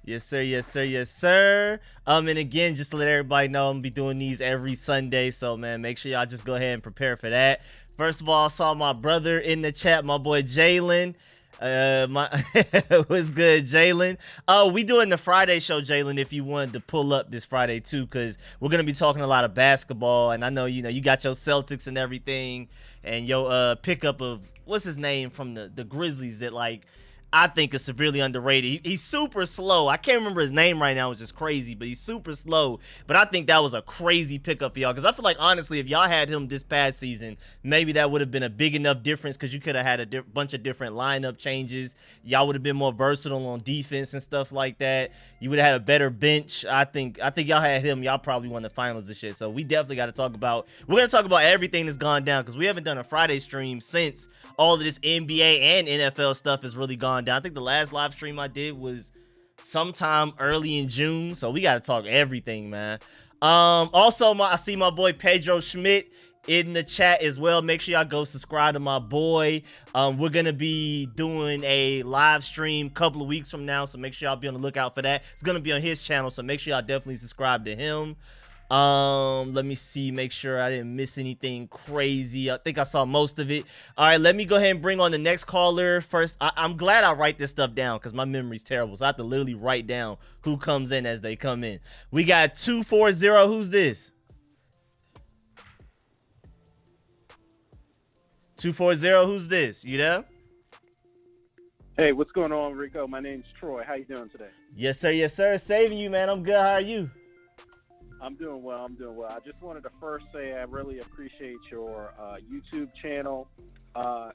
A: Yes, sir. Yes, sir. Yes, sir. And again, just to let everybody know, I'm gonna be doing these every Sunday. So, man, make sure y'all just go ahead and prepare for that. First of all, I saw my brother in the chat, my boy Jalen. What's good, Jalen? We doing the Friday show, Jalen, if you wanted to pull up this Friday too, because we're gonna be talking a lot of basketball, and I know you got your Celtics and everything, and your pickup of what's his name from the Grizzlies that I think is severely underrated. He's super slow. I can't remember his name right now, which is crazy, but he's super slow. But I think that was a crazy pickup for y'all because I feel like, honestly, if y'all had him this past season, maybe that would have been a big enough difference because you could have had a bunch of different lineup changes. Y'all would have been more versatile on defense and stuff like that. You would have had a better bench. I think y'all had him. Y'all probably won the finals this year. So we definitely got to talk about – we're going to talk about everything that's gone down because we haven't done a Friday stream since all of this NBA and NFL stuff has really gone down. I think the last live stream I did was sometime early in June, so we got to talk everything, man. Also, I see my boy Pedro Schmidt in the chat as well. Make sure y'all go subscribe to my boy. We're gonna be doing a live stream a couple of weeks from now, so make sure y'all be on the lookout for that. It's gonna be on his channel, so make sure y'all definitely subscribe to him. Let me see, make sure I didn't miss anything crazy. I think I saw most of it. All right, let me go ahead and bring on the next caller first. I'm glad I write this stuff down because my memory's terrible, so I have to literally write down who comes in as they come in. We got 240. Who's this? 240. Who's this? You there?
G: Hey, what's going on, Rico? My name's Troy. How you doing today?
A: Yes, sir. Yes, sir. Saving you, man. I'm good. How are you?
G: I'm doing well. I just wanted to first say I really appreciate your YouTube channel.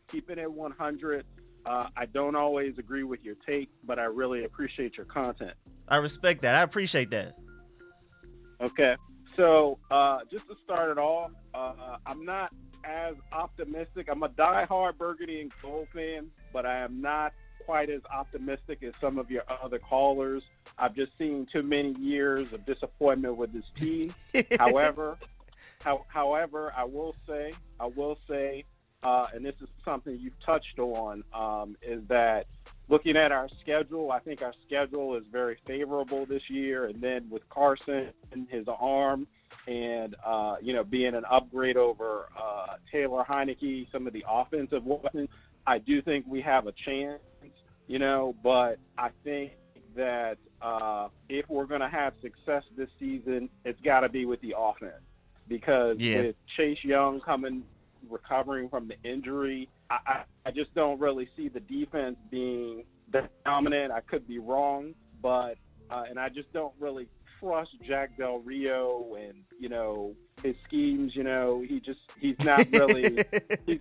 G: Keeping it 100. I don't always agree with your take, but I really appreciate your content.
A: I respect that. I appreciate that.
G: Okay. So just to start it off, I'm not as optimistic. I'm a diehard burgundy and gold fan, but I am not quite as optimistic as some of your other callers. I've just seen too many years of disappointment with this team. However, I will say, and this is something you've touched on, is that looking at our schedule, I think our schedule is very favorable this year. And then with Carson and his arm and, being an upgrade over Taylor Heineke, some of the offensive weapons, I do think we have a chance, but I think that if we're going to have success this season, it's got to be with the offense. Because with Chase Young recovering from the injury, I just don't really see the defense being that dominant. I could be wrong, but and I just don't really trust Jack Del Rio and his schemes. He's not really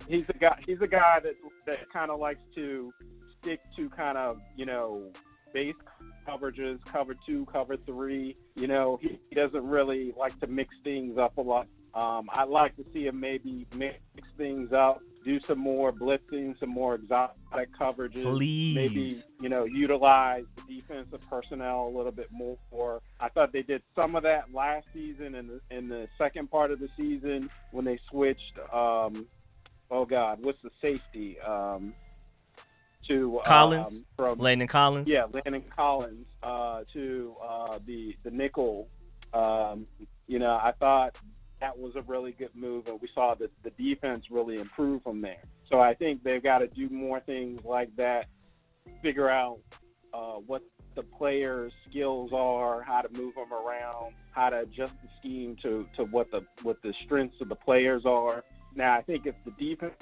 G: he's a guy that kind of likes to stick to kind of base coverages, cover 2, cover 3. He doesn't really like to mix things up a lot. I'd like to see him maybe mix things up, do some more blitzing, some more exotic coverages.
A: Please.
G: Maybe, utilize the defensive personnel a little bit more. I thought they did some of that last season in the second part of the season when they switched, what's the safety? To
A: Collins,
G: from
A: Landon Collins.
G: Yeah, Landon Collins to the nickel. I thought that was a really good move, and we saw that the defense really improve from there. So I think they've got to do more things like that figure out what the players' skills are, how to move them around, how to adjust the scheme to what the strengths of the players are. Now, I think if the defense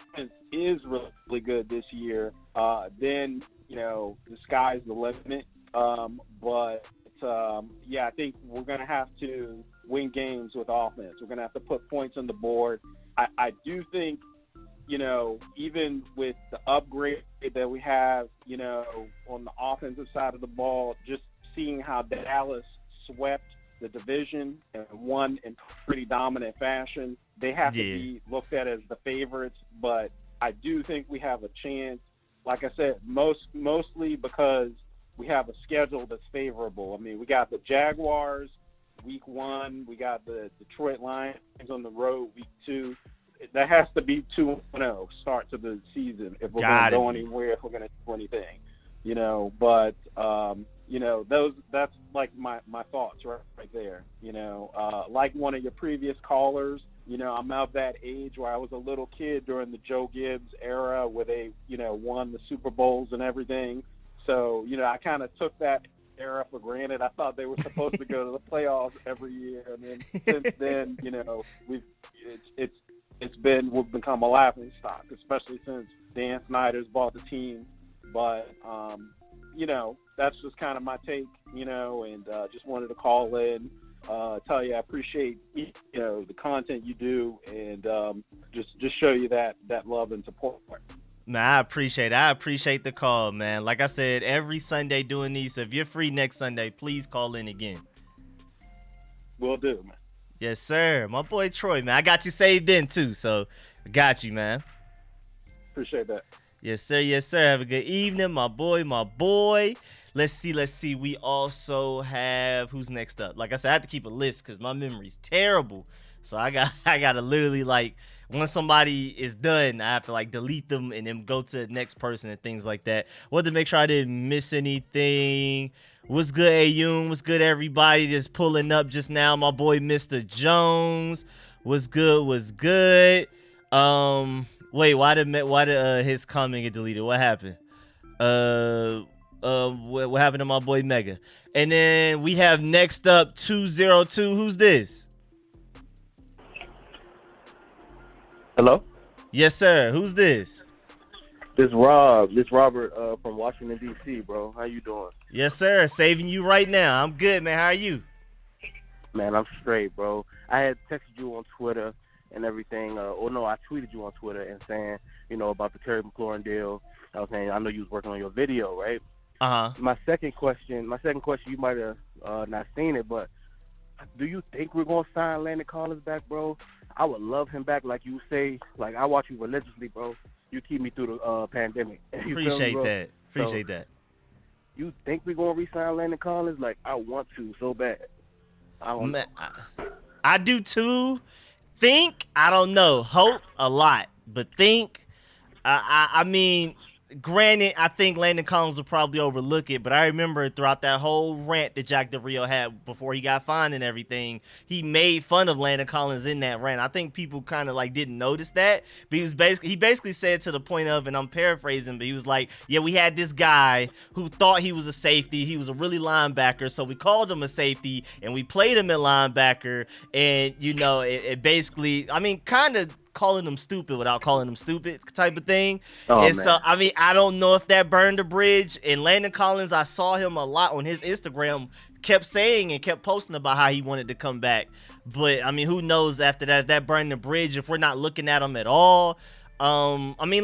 G: is really good this year, then, the sky's the limit. I think we're going to have to win games with offense. We're going to have to put points on the board. I do think, even with the upgrade that we have, on the offensive side of the ball, just seeing how Dallas swept the division and won in pretty dominant fashion, they have to be looked at as the favorites. But I do think we have a chance, like I said, mostly because we have a schedule that's favorable. I mean, we got the Jaguars week 1. We got the Detroit Lions on the road week 2. That has to be 2-0 start to the season if we're going to go anywhere, if we're going to do anything. That's like my thoughts right there. Like one of your previous callers, I'm of that age where I was a little kid during the Joe Gibbs era where they, won the Super Bowls and everything. So, I kind of took that era for granted. I thought they were supposed to go to the playoffs every year. And then since then, we've become a laughing stock, especially since Dan Snyder's bought the team. But, that's just kind of my take, and just wanted to call in, tell you I appreciate, the content you do, and just show you that love and support.
A: Man, I appreciate the call, man. Like I said, every Sunday doing these. So if you're free next Sunday, please call in again. Will do, man. Yes, sir. My boy Troy, man. I got you saved in too, so I got you, man.
G: Appreciate that.
A: Yes, sir. Yes, sir. Have a good evening, my boy. Let's see. We also have who's next up. Like I said, I have to keep a list because my memory's terrible. So I gotta literally once somebody is done, I have to delete them and then go to the next person and things like that. Wanted to make sure I didn't miss anything. What's good, Ayun? What's good, everybody? Just pulling up just now. My boy, Mr. Jones. What's good? Wait, why did his comment get deleted? What happened? What happened to my boy Mega? And then we have next up 202. Who's this?
H: Hello?
A: Yes, sir. Who's this?
H: This Robert from Washington, D.C., bro. How you doing?
A: Yes, sir. Saving you right now. I'm good, man. How are you?
H: Man, I'm straight, bro. I had texted you on Twitter and everything. I tweeted you on Twitter and saying, about the Terry Mclaurin deal. I was saying, I know you was working on your video, right?
A: Uh-huh.
H: My second question, you might have not seen it, but do you think we're going to sign Landon Collins back, bro? I would love him back, like you say. Like, I watch you religiously, bro. You keep me through the pandemic.
A: Appreciate that.
H: You think we're going to re-sign Landon Collins? Like, I want to so bad.
A: I do too. Think, I don't know. Hope a lot. But think, I mean, granted, I think Landon Collins will probably overlook it, but I remember throughout that whole rant that Jack Del Rio had before he got fined and everything, he made fun of Landon Collins in that rant. I think people kind of didn't notice that, but he basically said to the point of, and I'm paraphrasing, but he was like, yeah, we had this guy who thought he was a safety. He was a really linebacker, so we called him a safety, and we played him at linebacker, and, it basically, I mean, kind of calling them stupid without calling them stupid type of thing. And so, I mean, I don't know if that burned the bridge. And Landon Collins, I saw him a lot on his Instagram, kept saying and kept posting about how he wanted to come back. But, I mean, who knows after that, if that burned the bridge, if we're not looking at him at all. I mean,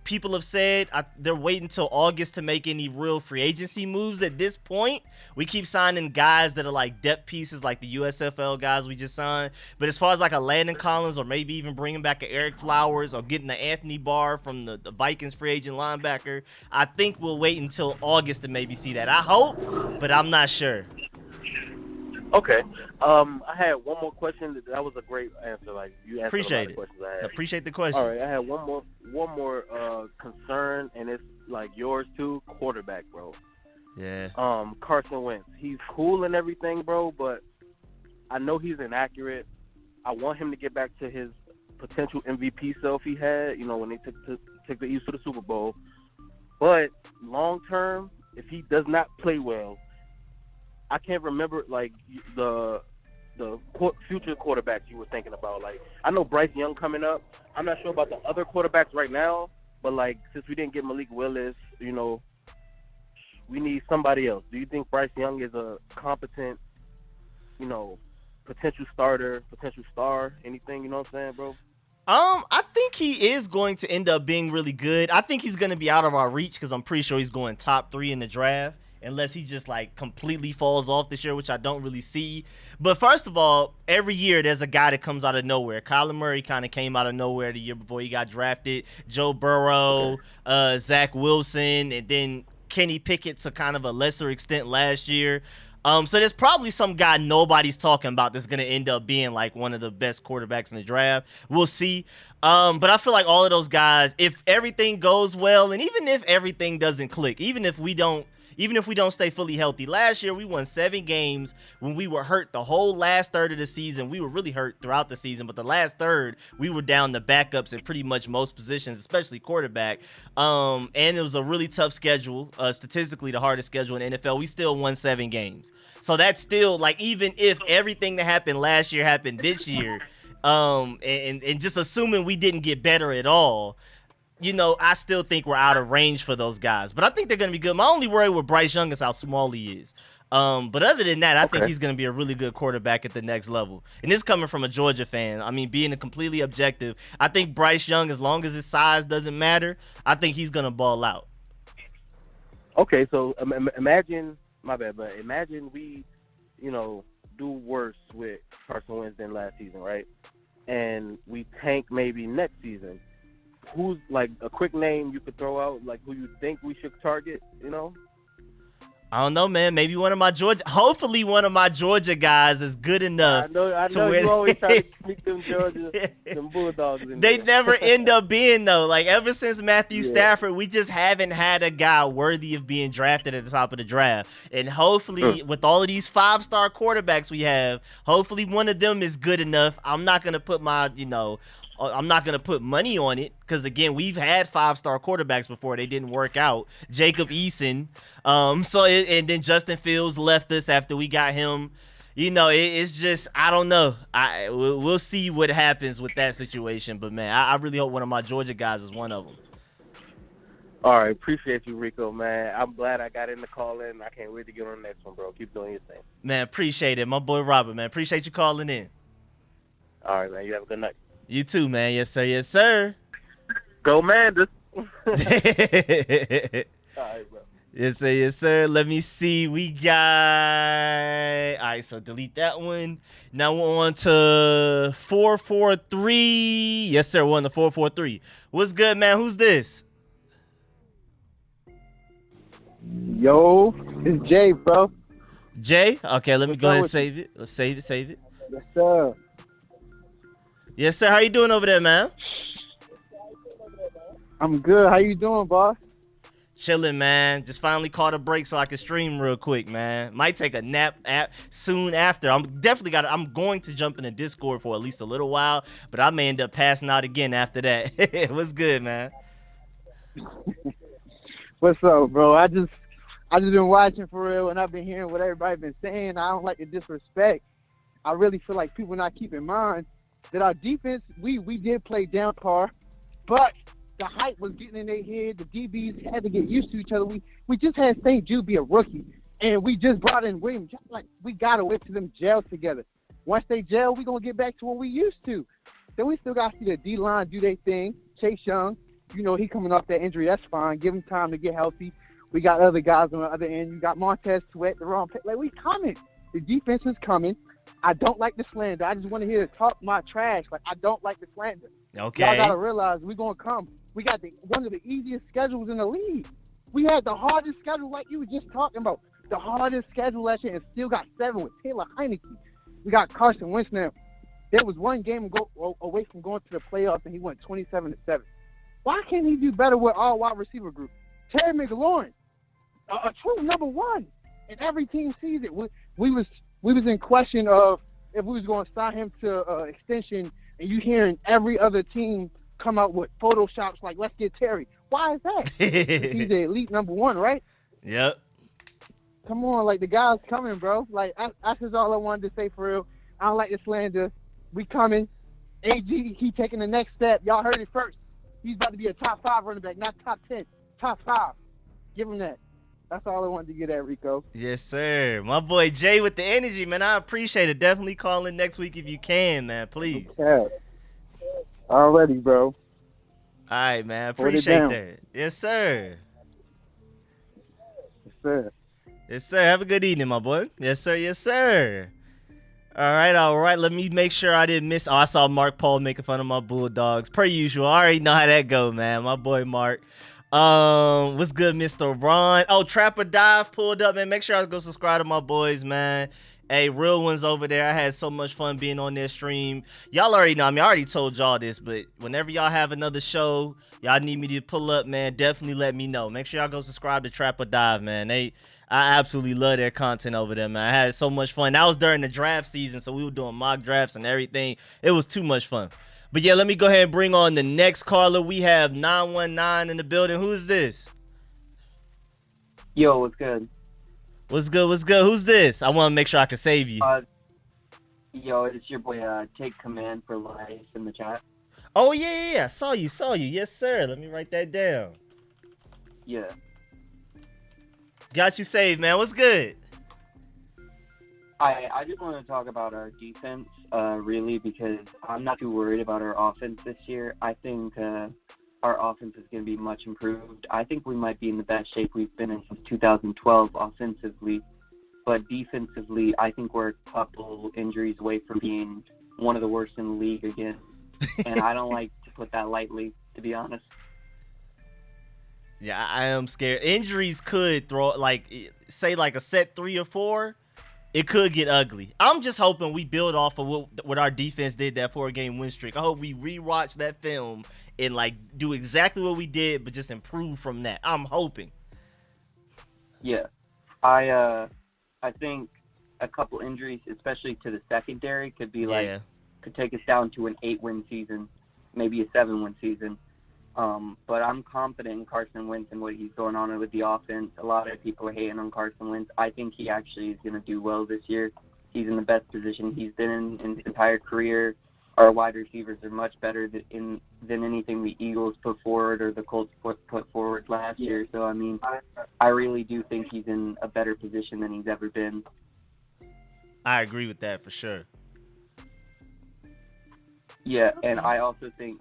A: people have said, they're waiting until August to make any real free agency moves at this point. We keep signing guys that are depth pieces, like the USFL guys we just signed. But as far as a Landon Collins, or maybe even bringing back an Eric Flowers, or getting the Anthony Barr from the Vikings free agent linebacker, I think we'll wait until August to maybe see that. I hope, but I'm not sure.
H: Okay. I had one more question. That was a great answer. You answered
A: Appreciate
H: a lot
A: it.
H: of questions I had.
A: Appreciate the question.
H: All right. I had one more concern, and it's yours too. Quarterback, bro.
A: Yeah.
H: Carson Wentz. He's cool and everything, bro, but I know he's inaccurate. I want him to get back to his potential MVP self he had. When they took the East to the Super Bowl. But long term, if he does not play well, I can't remember like the future quarterbacks you were thinking about. Like I know Bryce Young coming up. I'm not sure about the other quarterbacks right now, but like since we didn't get Malik Willis, you know, we need somebody else. Do you think Bryce Young is a competent, you know, potential starter, potential star, anything? You know what I'm saying, bro?
A: I think he is going to end up being really good. I think he's going to be out of our reach because I'm pretty sure he's going top 3 in the draft unless he just like completely falls off this year, which I don't really see. But first of all, every year there's a guy that comes out of nowhere. Kyler Murray kind of came out of nowhere the year before he got drafted. Joe Burrow, Zach Wilson, and then Kenny Pickett to kind of a lesser extent last year. So there's probably some guy nobody's talking about that's going to end up being like one of the best quarterbacks in the draft. We'll see. But I feel like all of those guys, if everything goes well, and even if everything doesn't click, even if we don't stay fully healthy. Last year, we won 7 games when we were hurt the whole last third of the season. We were really hurt throughout the season, but the last third, we were down the backups in pretty much most positions, especially quarterback. And it was a really tough schedule, statistically the hardest schedule in the NFL. We still won 7 games. So that's still, like, even if everything that happened last year happened this year, and just assuming we didn't get better at all, you know, I still think we're out of range for those guys. But I think they're going to be good. My only worry with Bryce Young is how small he is. But other than that, I think he's going to be a really good quarterback at the next level. And this is coming from a Georgia fan. I mean, being completely objective, I think Bryce Young, as long as his size doesn't matter, I think he's going to ball out.
H: Okay, so imagine, my bad, but imagine we, you know, do worse with Carson Wentz than last season, right? And we tank maybe next season. Who's like a quick name you could throw out, like who you think we should target, you know?
A: I don't know, man. Maybe hopefully one of my Georgia guys is good enough.
H: I know you always try to sneak them Georgia, them Bulldogs in
A: They
H: there.
A: never end up being, though. Like, ever since Matthew Stafford, we just haven't had a guy worthy of being drafted at the top of the draft. And hopefully, with all of these 5-star quarterbacks we have, hopefully one of them is good enough. I'm not going to put I'm not going to put money on it because, again, we've had 5-star quarterbacks before. They didn't work out. Jacob Eason. And then Justin Fields left us after we got him. You know, it's just, I don't know. We'll see what happens with that situation. But, man, I really hope one of my Georgia guys is one of them.
H: All right. Appreciate you, Rico, man. I'm glad I got in the call in. I can't wait to get on the next one, bro. Keep doing your thing.
A: Man, appreciate it. My boy Robert, man. Appreciate you calling in.
H: All right, man. You have a good night.
A: You too, man. Yes, sir. Yes, sir.
H: Go, Manders.
A: All right, bro. Yes, sir. Yes, sir. Let me see. We got... All right, so delete that one. Now we're on to 443. Yes, sir. We're on to 443. What's good, man? Who's this?
I: Yo, it's Jay, bro.
A: Jay? Okay, let me
I: What's
A: go ahead
I: up
A: and save it. Let's save it.
I: Yes, sir.
A: Yes, sir. How you doing over there, man?
I: I'm good. How you doing, boss?
A: Chilling, man. Just finally caught a break so I can stream real quick, man. Might take a nap soon after. I'm going to jump in the Discord for at least a little while, but I may end up passing out again after that. What's good, man?
I: What's up, bro? I just been watching for real, and I've been hearing what everybody been saying. I don't like the disrespect. I really feel like people not keep in mind that our defense, we did play down par, but the hype was getting in their head. The DBs had to get used to each other. We just had St. Jude be a rookie, and we just brought in Williams. Just like we got to wait till them gel together. Once they gel, we going to get back to what we used to. Then we still got to see the D-line do their thing. Chase Young, you know, he coming off that injury. That's fine. Give him time to get healthy. We got other guys on the other end. You got Montez Sweat, the wrong pick. Like, we coming. The defense is coming. I don't like the slander. I just want to hear it talk my trash. Like, I don't like the slander.
A: Okay.
I: Y'all got to realize we're going to come. We got one of the easiest schedules in the league. We had the hardest schedule like you were just talking about. The hardest schedule last year and still got 7 with Taylor Heineke. We got Carson Wentz now. There was one game away from going to the playoffs and he went 27-7. Why can't he do better with our wide receiver group? Terry McLaurin, a true number 1. And every team sees it. We was in question of if we was going to sign him to extension, and you hearing every other team come out with photoshops like, let's get Terry. Why is that? He's the elite number one, right?
A: Yep.
I: Come on, like, the guy's coming, bro. Like, that's just all I wanted to say for real. I don't like the slander. We coming. AG, he taking the next step. Y'all heard it first. He's about to be a top 5 running back, not top 10. Top 5. Give him that. That's all I wanted to get at, Rico.
A: Yes, sir. My boy Jay with the energy, man. I appreciate it. Definitely call in next week if you can, man. Please.
I: Yeah. Already, bro.
A: All right, man.
I: Hold it
A: Appreciate
I: down.
A: that. Yes, sir.
I: Yes, sir.
A: Yes, sir. Have a good evening, my boy. Yes, sir. Yes, sir. All right. Let me make sure I didn't miss. Oh, I saw Mark Paul making fun of my Bulldogs. Per usual. I already know how that go, man. My boy Mark. What's good, Mr. Ron? Oh, Trapper Dive pulled up, man. Make sure I go subscribe to my boys, man. Hey, real ones over there. I had so much fun being on their stream. Y'all already know. I mean, I already told y'all this, but whenever y'all have another show, y'all need me to pull up, man, definitely let me know. Make sure y'all go subscribe to Trapper Dive, man. I absolutely love their content over there, man. I had so much fun. That was during the draft season, so we were doing mock drafts and everything. It was too much fun. But yeah, let me go ahead and bring on the next caller. We have 919 in the building. Who is this?
J: Yo, what's good?
A: What's good? What's good? Who's this? I want to make sure I can save you.
J: Yo, it's your boy, Take Command for Life in the chat.
A: Oh, yeah. Saw you. Yes, sir. Let me write that down.
J: Yeah.
A: Got you saved, man. What's good?
J: I just want to talk about our defense, really, because I'm not too worried about our offense this year. I think our offense is going to be much improved. I think we might be in the best shape we've been in since 2012 offensively. But defensively, I think we're a couple injuries away from being one of the worst in the league again. And I don't like to put that lightly, to be honest.
A: Yeah, I am scared. Injuries could throw, say a set 3 or 4. It could get ugly. I'm just hoping we build off of what our defense did that 4-game win streak. I hope we rewatch that film and do exactly what we did, but just improve from that. I'm hoping.
J: Yeah, I think a couple injuries, especially to the secondary, could be could take us down to an 8-win season, maybe a 7-win season. But I'm confident in Carson Wentz and what he's going on with the offense. A lot of people are hating on Carson Wentz. I think he actually is going to do well this year. He's in the best position he's been in his entire career. Our wide receivers are much better than anything the Eagles put forward or the Colts put forward last year. So, I mean, I really do think he's in a better position than he's ever been.
A: I agree with that for sure.
J: Yeah, and I also think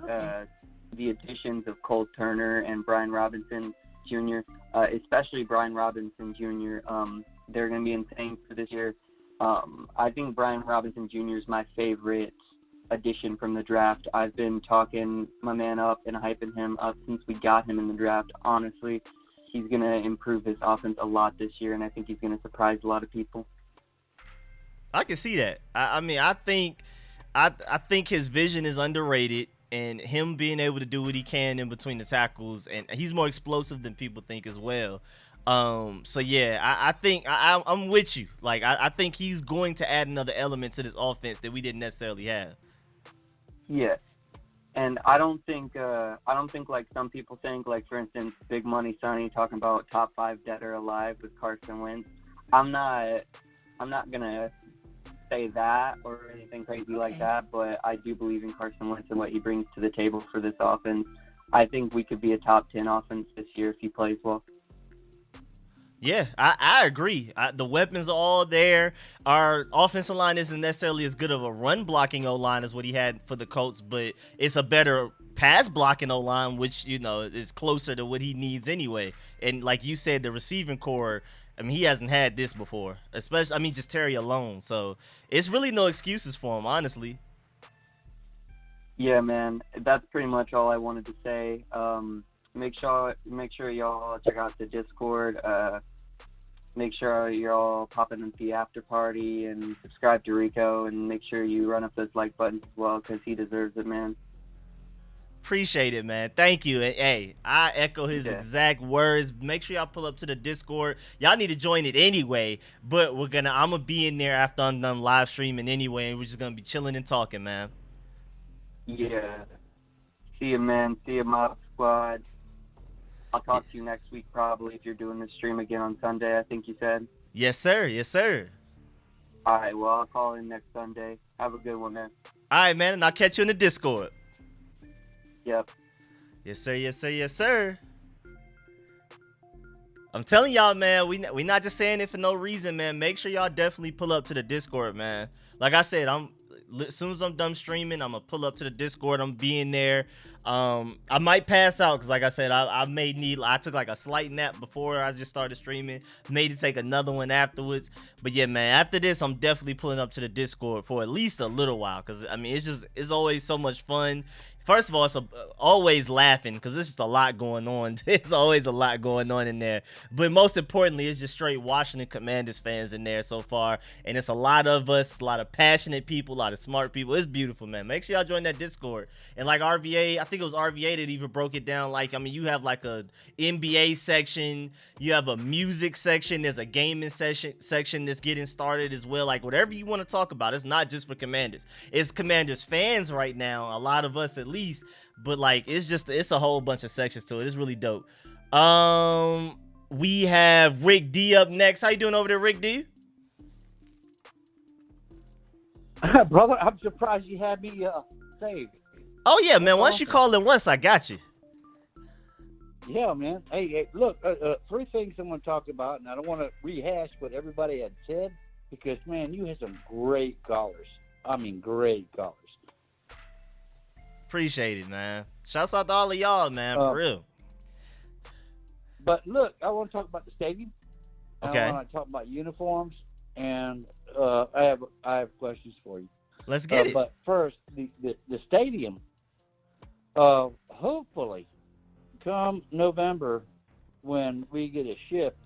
J: the additions of Cole Turner and Brian Robinson Jr., especially Brian Robinson Jr., they're going to be insane for this year. I think Brian Robinson Jr. is my favorite addition from the draft. I've been talking my man up and hyping him up since we got him in the draft. Honestly, he's going to improve his offense a lot this year, and I think he's going to surprise a lot of people.
A: I can see that. I think his vision is underrated. And him being able to do what he can in between the tackles, and he's more explosive than people think as well. So yeah, I think I'm with you. I think he's going to add another element to this offense that we didn't necessarily have.
J: Yeah, and I don't think like some people think, like for instance, Big Money Sonny talking about top 5 dead or alive with Carson Wentz. I'm not gonna say that or anything crazy like that, but I do believe in Carson Wentz and what he brings to the table for this offense. I think we could be a top 10 offense this year if he plays well.
A: Yeah, I agree. The weapons are all there. Our offensive line isn't necessarily as good of a run blocking O-line as what he had for the Colts, but it's a better pass blocking O-line, which, is closer to what he needs anyway. And like you said, the receiving core, he hasn't had this before, especially, just Terry alone. So it's really no excuses for him, honestly.
J: Yeah, man, that's pretty much all I wanted to say. Make sure y'all check out the Discord. Make sure y'all pop in the after party and subscribe to Rico, and make sure you run up those like buttons as well, because he deserves it, man.
A: Appreciate it, man. Thank you. And, hey, I echo his exact words. Make sure y'all pull up to the Discord. Y'all need to join it anyway, but I'm gonna be in there after I'm done live streaming anyway, and we're just gonna be chilling and talking, man.
J: Yeah. See you, man. See you, Mob Squad. I'll talk to you next week probably if you're doing the stream again on Sunday, I think you said.
A: Yes, sir. Yes, sir.
J: All right, well, I'll call in next Sunday. Have a good one, man.
A: All right, man, and I'll catch you in the Discord.
J: Yep.
A: Yes, sir. Yes, sir. Yes, sir. I'm telling y'all, man, we not just saying it for no reason, man. Make sure y'all definitely pull up to the Discord, man. Like I said, as soon as I'm done streaming, I'm gonna pull up to the Discord. I'm being there. I might pass out because, like I said, I took like a slight nap before I just started streaming. Made to take another one afterwards. But yeah, man, after this, I'm definitely pulling up to the Discord for at least a little while because I mean, it's always so much fun. First of all, it's always laughing because there's just a lot going on. There's always a lot going on in there. But most importantly, it's just straight Washington Commanders fans in there so far. And it's a lot of us, a lot of passionate people, a lot of smart people. It's beautiful, man. Make sure y'all join that Discord. And like RVA, I think it was RVA that even broke it down. Like, I mean, you have like a NBA section. You have a music section. There's a gaming section that's getting started as well. Like, whatever you want to talk about. It's not just for Commanders. It's Commanders fans right now. A lot of us at least. But like, it's a whole bunch of sections to it. It's really dope. We have Rick D up next. How you doing over there, Rick D?
K: Brother, I'm surprised you had me saved.
A: Oh yeah, man. Once you call in once, I got you.
K: Yeah, man. Hey, look, 3 things I want to talk about, and I don't want to rehash what everybody had said because, man, you had some great callers. I mean, great callers.
A: Appreciate it, man. Shouts out to all of y'all, man, for real.
K: But look, I want to talk about the stadium.
A: Okay.
K: I want to talk about uniforms, and I have questions for you.
A: Let's get it.
K: But first, the stadium. Hopefully, come November, when we get a shift,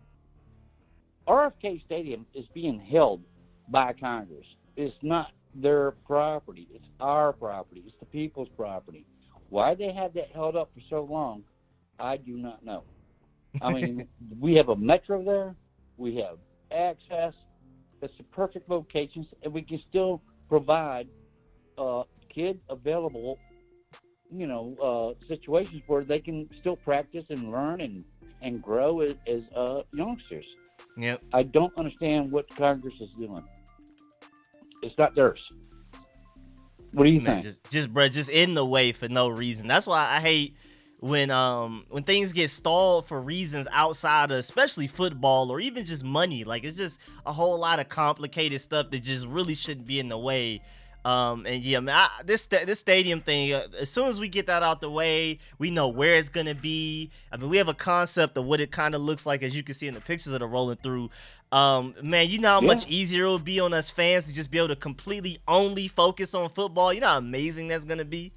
K: RFK Stadium is being held by Congress. It's not their property. It's our property. It's the people's property. Why they had that held up for so long, I do not know. I mean, we have a metro there. We have access. It's the perfect locations, and we can still provide kid available, situations where they can still practice and learn and grow as youngsters.
A: Yep.
K: I don't understand what Congress is doing. It's not theirs. What do you think?
A: Just in the way for no reason. That's why I hate when things get stalled for reasons outside of especially football or even just money. Like, it's just a whole lot of complicated stuff that just really shouldn't be in the way. And yeah, man, this stadium thing, as soon as we get that out the way, we know where it's gonna be. I mean, we have a concept of what it kind of looks like, as you can see in the pictures that are rolling through. Man, you know how much easier it will be on us fans to just be able to completely only focus on football. You know how amazing that's gonna be.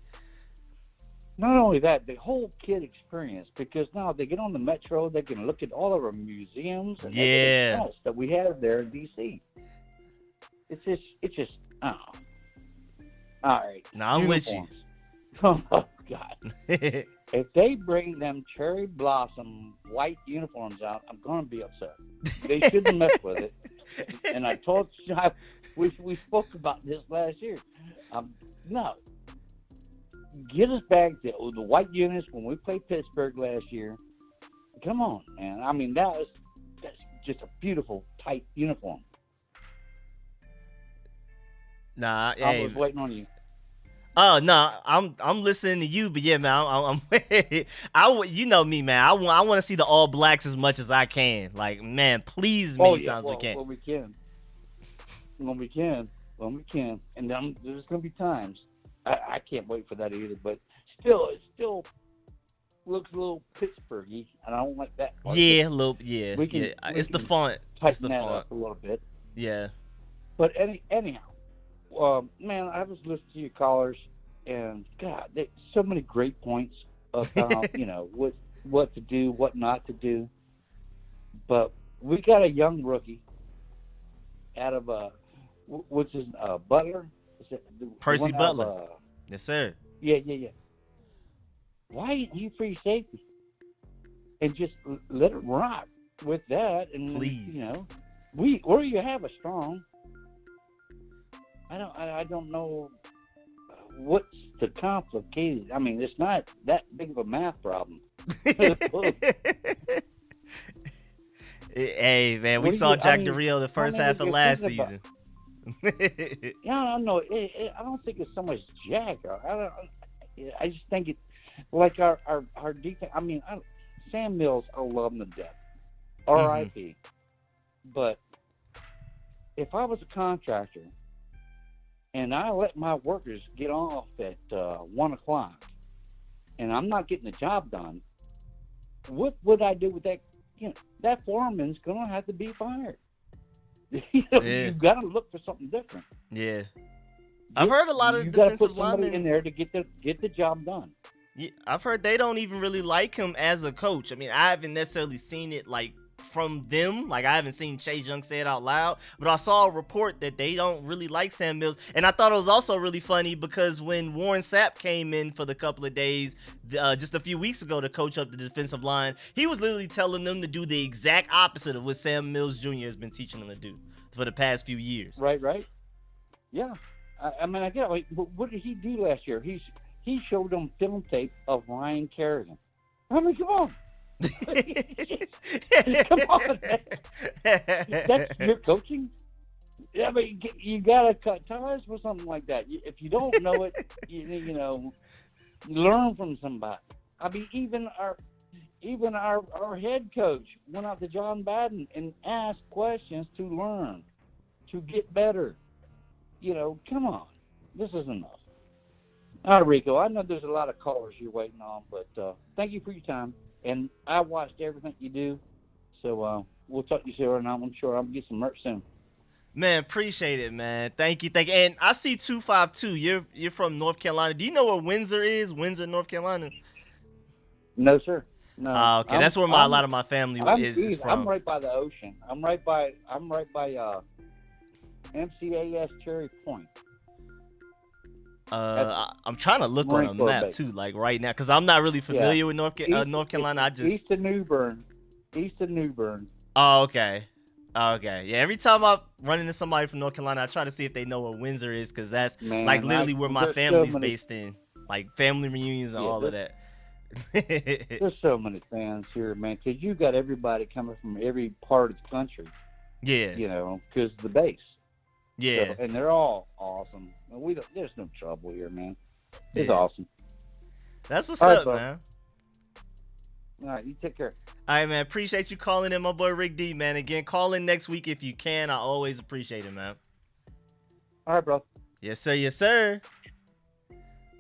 K: Not only that, the whole kid experience, because now they get on the metro, they can look at all of our museums and everything else that we have there in DC. It's just, oh. All right.
A: No, I'm
K: uniforms.
A: with you.
K: Oh, God. If they bring them cherry blossom white uniforms out, I'm going to be upset. They shouldn't mess with it. And I told you, we spoke about this last year. No. Get us back to the white units when we played Pittsburgh last year. Come on, man. I mean, that's just a beautiful, tight uniform.
A: Nah,
K: I was waiting on you.
A: Oh no, I'm listening to you, but yeah, man, I'm you know me, man. I want to see the all blacks as much as I can. Like, man, please, many times we can.
K: When we can, and then there's gonna be times I can't wait for that either. But it still looks a little Pittsburghy, and I don't like that part.
A: Yeah, a little, yeah. It's the font. It's the font
K: up a little bit.
A: Yeah.
K: But anyhow. Man, I was listening to your callers, and God, there's so many great points about what to do, what not to do. But we got a young rookie out of what's his Butler? Is it
A: Percy Butler? Yes, sir.
K: Yeah. Why ain't you free safety and just let it rock with that? And
A: please,
K: where you have a strong. I don't know what's the complicated? I mean, it's not that big of a math problem.
A: Hey, man, we saw Jack DeRio the first half of last season.
K: Yeah, I don't know. I don't think it's so much Jack. I just think it, like our defense. I mean, Sam Mills, I love him to death. R.I.P. But if I was a contractor and I let my workers get off at 1 o'clock and I'm not getting the job done, what would I do with that? You know, that foreman's gonna have to be fired. You've got to look for something different.
A: Yeah, I've heard a lot of defensive linemen
K: in there to get the job done.
A: Yeah, I've heard they don't even really like him as a coach. I mean, I haven't necessarily seen it like from them. Like, I haven't seen Chase Young say it out loud, but I saw a report that they don't really like Sam Mills. And I thought it was also really funny because when Warren Sapp came in for the couple of days just a few weeks ago to coach up the defensive line, he was literally telling them to do the exact opposite of what Sam Mills Jr. has been teaching them to do for the past few years.
K: Right. Yeah. I mean, I get it. Like, what did he do last year? He showed them film tape of Ryan Kerrigan. I mean, come on. Come on. That's your coaching? I mean, you got to cut ties with something like that. If you don't know it, you know, learn from somebody. I mean, even our head coach went out to John Madden and asked questions to learn, to get better. You know, come on. This is enough. All right, Rico, I know there's a lot of callers you're waiting on, but thank you for your time. And I watched everything you do, so we'll talk to you soon, and I'm sure I'll get some merch soon.
A: Man, appreciate it, man. Thank you. And I see 252. You're from North Carolina. Do you know where Windsor is? Windsor, North Carolina?
K: No, sir. No.
A: Okay, that's where a lot of my family is from.
K: I'm right by the ocean. I'm right by MCAS Cherry Point.
A: I'm trying to look on a map too, like right now, because I'm not really familiar with North Carolina. I just
K: east of New Bern.
A: Oh, okay. Yeah, every time I run into somebody from North Carolina, I try to see if they know where Windsor is, because that's literally where my family's based in, like family reunions and all of that.
K: There's so many fans here, man, because you got everybody coming from every part of the country.
A: Yeah.
K: You know, because the base.
A: Yeah.
K: So, and they're all awesome. There's no trouble here, man. It's awesome.
A: That's what's up, man.
K: All right, you take care.
A: All right, man. Appreciate you calling in, my boy Rick D, man. Again, call in next week if you can. I always appreciate it, man.
K: All right, bro.
A: Yes, sir. Yes, sir.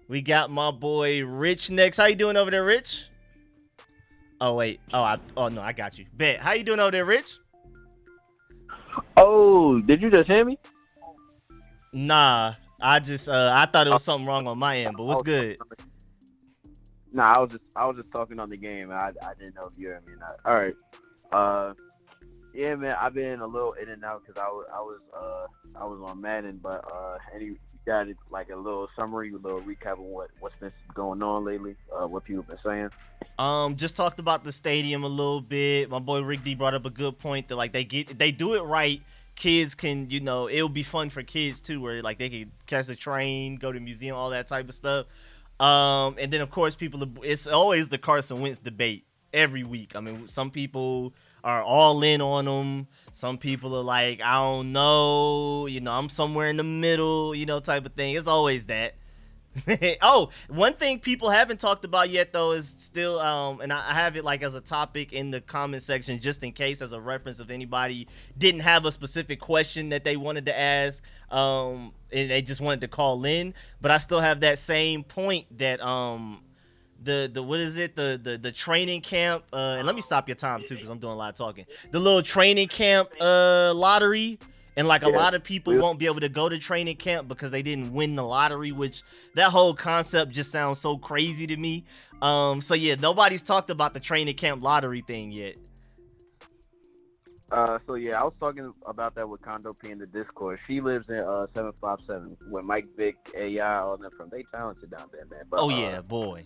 A: We got my boy Rich next. How you doing over there, Rich? Oh, wait. Oh, no, I got you. Bet. How you doing over there, Rich?
L: Oh, did you just hear me?
A: Nah, I just I thought it was something wrong on my end, but what's good?
L: Nah, I was just talking on the game, and I didn't know if you heard me or not. All right. Yeah, man, I've been a little in and out because I was on Madden, but you got it, like a little summary, a little recap of what's been going on lately, what people been saying.
A: Just talked about the stadium a little bit. My boy Rick D brought up a good point that like they do it right. Kids can, you know, it'll be fun for kids too, where like they can catch the train, go to the museum, all that type of stuff. And then of course it's always the Carson Wentz debate every week. I mean, some people are all in on him. Some people are like, I don't know, you know, I'm somewhere in the middle, you know, type of thing. It's always that. Oh, one thing people haven't talked about yet though is still and I have it like as a topic in the comment section just in case, as a reference if anybody didn't have a specific question that they wanted to ask and they just wanted to call in, but I still have that same point that the what is it, the training camp and let me stop your time too because I'm doing a lot of talking. The little training camp lottery. And like a lot of people won't be able to go to training camp because they didn't win the lottery, which that whole concept just sounds so crazy to me. So yeah, nobody's talked about the training camp lottery thing yet.
L: So yeah, I was talking about that with Condo P in the Discord. She lives in 757 with Mike, Vic, AI, all them from. They talented down there, man. But,
A: yeah, boy.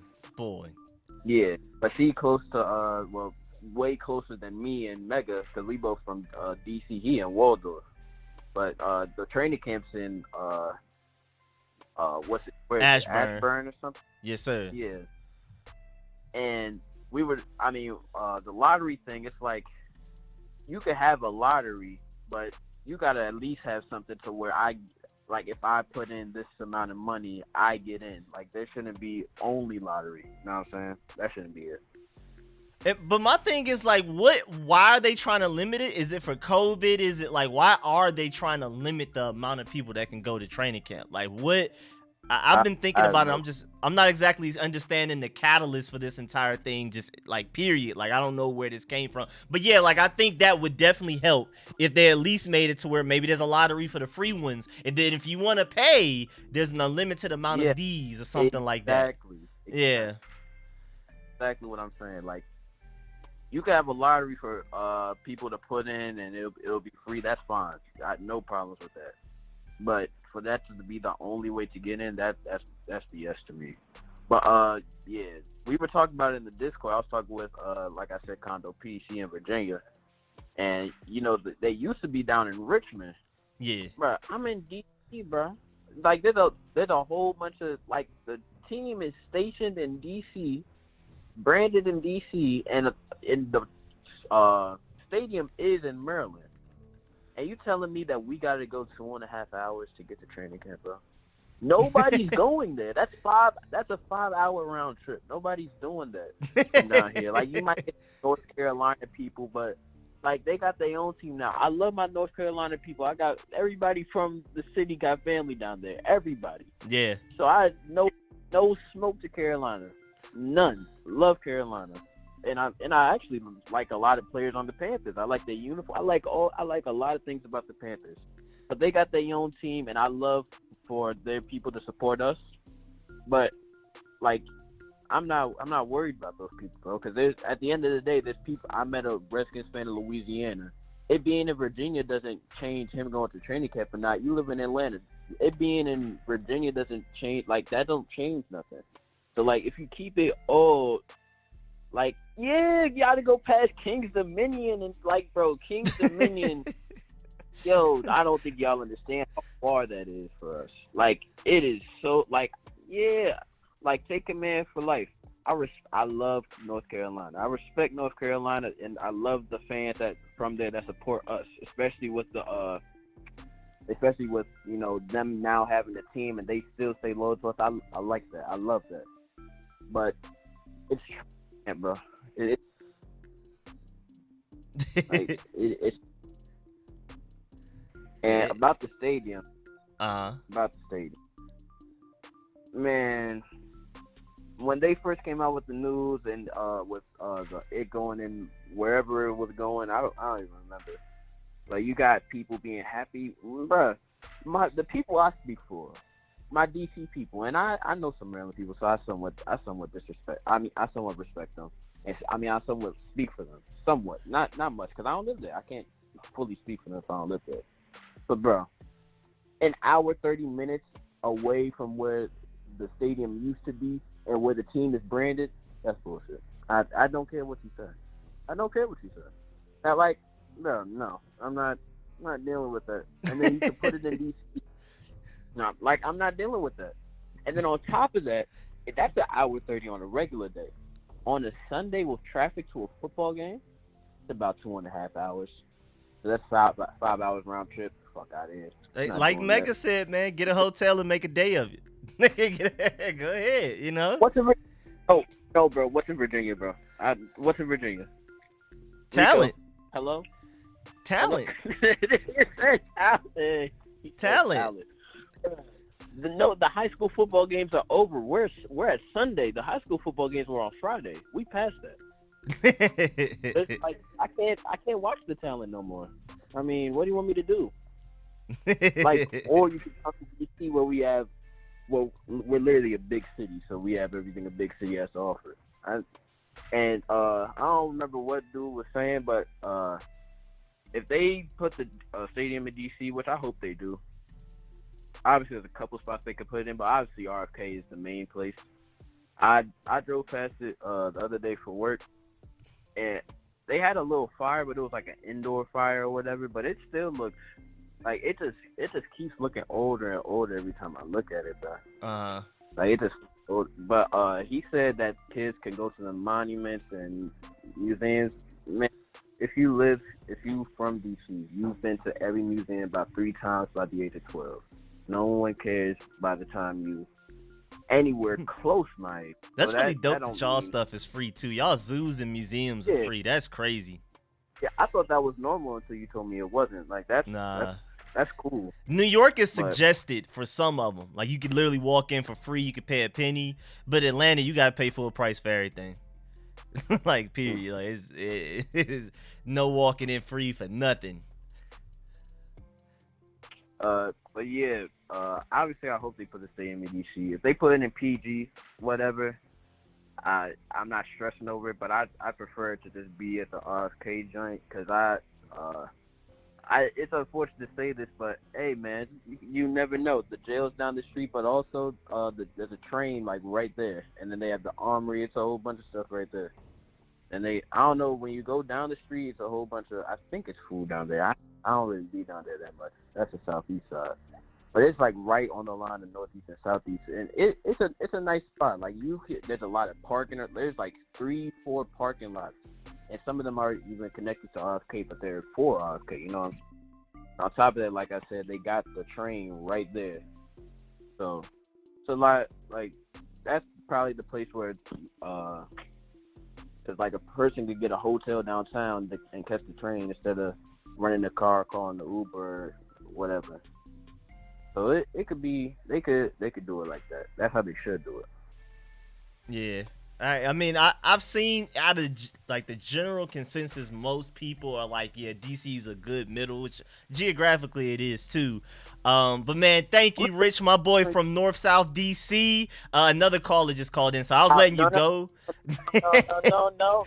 L: Yeah, but she close to way closer than me and Mega because we both from DC. He in Waldorf. But the training camps in what's it? Where is it?
A: Ashburn.
L: Ashburn or something?
A: Yes, sir.
L: Yeah. And we were, the lottery thing, it's like you could have a lottery, but you got to at least have something to where if I put in this amount of money, I get in. Like, there shouldn't be only lottery. You know what I'm saying? That shouldn't be it.
A: But my thing is, like, why are they trying to limit it? Is it for COVID? Is it like, why are they trying to limit the amount of people that can go to training camp? Like, what? I've been thinking about it. I'm not exactly understanding the catalyst for this entire thing, just like, period. Like, I don't know where this came from. But yeah, like, I think that would definitely help if they at least made it to where maybe there's a lottery for the free ones. And then if you want to pay, there's an unlimited amount of these or something like that.
L: Exactly.
A: Yeah.
L: Exactly what I'm saying. Like, you can have a lottery for people to put in and it'll be free. That's fine. I had no problems with that. But for that to be the only way to get in, that's BS to me. But yeah, we were talking about it in the Discord. I was talking with like I said, Condo P, she in Virginia, and they used to be down in Richmond.
A: Yeah,
L: bro, I'm in DC, bro. Like there's a whole bunch of, like, the team is stationed in DC, branded in DC, and in the stadium is in Maryland. And you telling me that we got to go 2.5 hours to get to training camp, bro? Nobody's going there. That's a 5-hour round trip. Nobody's doing that from down here. Like, you might get North Carolina people, but like, they got their own team now. I love my North Carolina people. I got everybody from the city got family down there. Everybody.
A: Yeah.
L: So I no smoke to Carolina. None. Love Carolina. And I actually like a lot of players on the Panthers. I like their uniform. I like a lot of things about the Panthers. But they got their own team, and I love for their people to support us. But like, I'm not worried about those people, bro. Because at the end of the day, there's people. I met a Redskins fan in Louisiana. It being in Virginia doesn't change him going to training camp or not. You live in Atlanta. It being in Virginia doesn't change. Like, that don't change nothing. So like, if you keep it all. Like, yeah, you gotta go past King's Dominion, and like, bro, King's Dominion, yo, I don't think y'all understand how far that is for us. Like, it is so, like, yeah, like, take command for life. I love North Carolina. I respect North Carolina, and I love the fans that from there that support us, especially with them now having a team and they still stay loyal to us. I like that. I love that. But it's bro. It's and about the stadium. About the stadium. Man, when they first came out with the news and with it going in wherever it was going, I don't even remember. Like, you got people being happy, bro. The people I speak for, my DC people, and I know some Maryland people, so I somewhat disrespect. I somewhat respect them, and I somewhat speak for them, somewhat, not much, because I don't live there. I can't fully speak for them if I don't live there. But bro, an hour 30 minutes away from where the stadium used to be and where the team is branded, that's bullshit. I don't care what you say. I don't care what you say. No, I'm not dealing with that. And then you can put it in DC. No, like, I'm not dealing with that. And then on top of that, that's an hour 30 on a regular day. On a Sunday with traffic to a football game, it's about 2.5 hours. So that's five hours round trip. Fuck out of here.
A: Hey, like Mega said, man, get a hotel and make a day of it. Go ahead, you know.
L: What's in Virginia? Oh, no, bro. What's in Virginia, bro? What's in Virginia?
A: Talent.
L: Rico? Hello?
A: Talent.
L: Talent. The high school football games are over. We're at Sunday. The high school football games were on Friday. We passed that. It's like, I can't watch the Talent no more. I mean, what do you want me to do? Like, or you can come to DC where we have, well, we're literally a big city, so we have everything a big city has to offer. I don't remember what dude was saying, but if they put the stadium in DC, which I hope they do, obviously there's a couple spots they could put it in, but obviously RFK is the main place. I drove past it the other day for work, and they had a little fire, but it was like an indoor fire or whatever, but it still looks like it just keeps looking older and older every time I look at it, bro. Like it just, but he said that kids can go to the monuments and museums. Man, if you from DC, you've been to every museum about 3 times by the age of 12. No one cares by the time you anywhere close my age.
A: That's
L: So
A: really dope
L: don't
A: that y'all
L: mean-
A: stuff is free too. Y'all zoos and museums are
L: Yeah.
A: free. That's crazy.
L: Yeah, I thought that was normal until you told me it wasn't. Like that's that's cool.
A: New York is
L: But-
A: suggested for some of them. Like you could literally walk in for free. You could pay a penny. But Atlanta, you gotta pay full price for everything. Like period. Like it is no walking in free for nothing.
L: But yeah, obviously I hope they put the stadium in DC. If they put it in PG, whatever, I'm not stressing over it. But I prefer it to just be at the RFK joint because it's unfortunate to say this, but hey man, you never know. The jail's down the street, but also there's a train like right there, and then they have the armory. It's a whole bunch of stuff right there. And I don't know, when you go down the street, it's a whole bunch of, I think it's food down there. I don't really be down there that much. That's the southeast side. But it's like right on the line of northeast and southeast. And it's a nice spot. Like there's a lot of parking. There's like 3-4 parking lots. And some of them are even connected to RFK, but they're for RFK, you know. On top of that, like I said, they got the train right there. So it's a lot, like, that's probably the place where because like a person could get a hotel downtown and catch the train instead of running the car, calling the Uber, whatever. So it could be, they could do it like that. That's how they should do it.
A: Yeah. I mean, I've seen out of like the general consensus, most people are like, yeah, DC's a good middle, which geographically it is too. But man, thank you, Rich, my boy from North South DC. Another caller just called in, so I was letting you go.
L: No.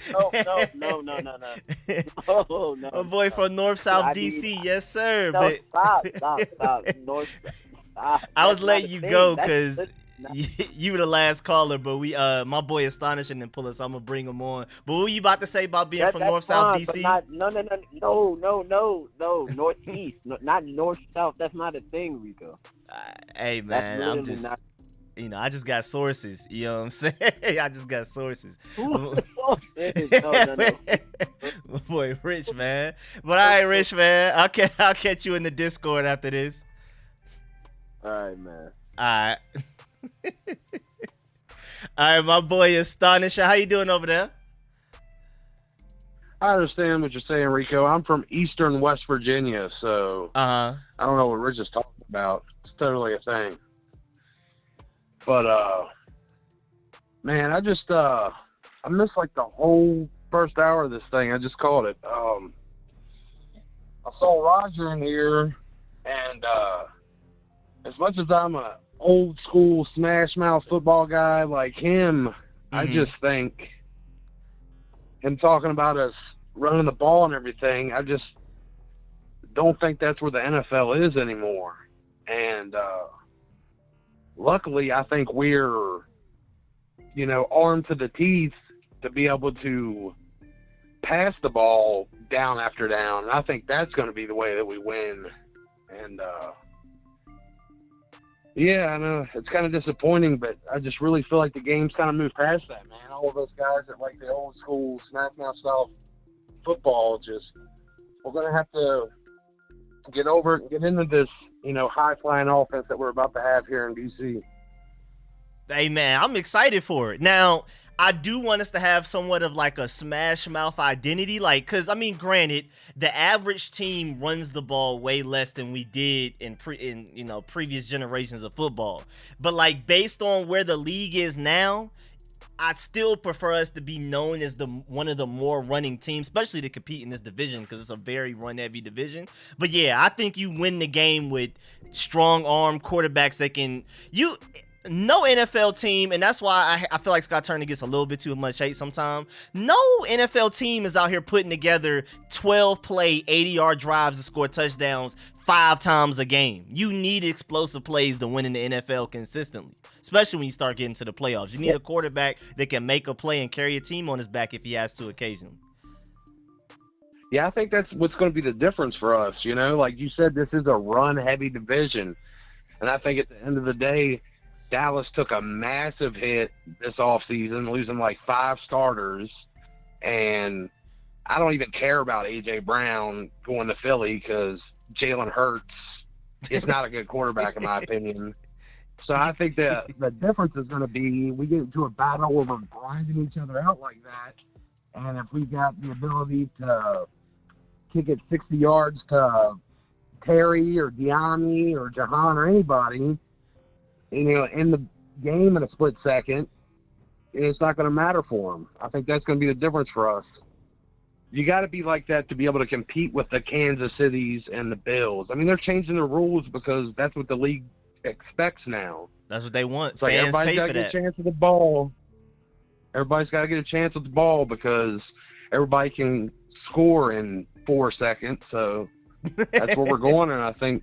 A: My boy from North South DC, yes sir. But
L: Stop. North.
A: I was letting you go because you were the last caller, but my boy Astonishing and pull us. I'm gonna bring him on. But what were you about to say about being from North South DC?
L: No, Northeast, not North South. That's not a thing, Rico.
A: Hey man, I'm just, I just got sources. You know what I'm saying? I just got sources.
L: No.
A: My boy Rich, man. But all right, Rich, man. I'll catch you in the Discord after this.
L: All right, man.
A: All right. All right, my boy Astonishing. How you doing over there?
M: I understand what you're saying, Rico. I'm from Eastern West Virginia, so I don't know what Rich is talking about. It's totally a thing. But man, I just I missed like the whole first hour of this thing. I just called it. I saw Roger in here, and as much as I'm a old school smash mouth football guy like him, I just think him talking about us running the ball and everything, I just don't think that's where the NFL is anymore. And luckily, I think we're, armed to the teeth to be able to pass the ball down after down. And I think that's going to be the way that we win. And yeah, I know it's kind of disappointing, but I just really feel like the game's kind of moved past that, man. All of those guys that like the old school smash mouth style football, we're going to have to get over it and get into this, high flying offense that we're about to have here in DC.
A: Hey man, I'm excited for it. Now, I do want us to have somewhat of like a smash mouth identity, like, cause I mean, granted, the average team runs the ball way less than we did in previous generations of football. But like, based on where the league is now, I still prefer us to be known as one of the more running teams, especially to compete in this division because it's a very run-heavy division. But yeah, I think you win the game with strong arm quarterbacks that can no NFL team, and that's why I feel like Scott Turner gets a little bit too much hate sometimes. No NFL team is out here putting together 12-play, 80-yard drives to score touchdowns 5 times a game. You need explosive plays to win in the NFL consistently, especially when you start getting to the playoffs. You need a quarterback that can make a play and carry a team on his back if he has to occasionally.
M: Yeah, I think that's what's going to be the difference for us. You know, like you said, this is a run-heavy division. And I think at the end of the day, Dallas took a massive hit this offseason, losing like 5 starters. And I don't even care about A.J. Brown going to Philly because Jalen Hurts is not a good quarterback, in my opinion. So I think that the difference is going to be we get into a battle over grinding each other out like that. And if we got the ability to kick it 60 yards to Terry or Deani or DeJaun or anybody, in the game in a split second, it's not going to matter for them. I think that's going to be the difference for us. You got to be like that to be able to compete with the Kansas Cities and the Bills. I mean, they're changing the rules because that's what the league expects now.
A: That's what they want.
M: It's like
A: Fans
M: everybody's
A: pay
M: got
A: for
M: to get
A: that.
M: a chance at the ball. Everybody's got to get a chance at the ball because everybody can score in 4 seconds. So that's where we're going, and I think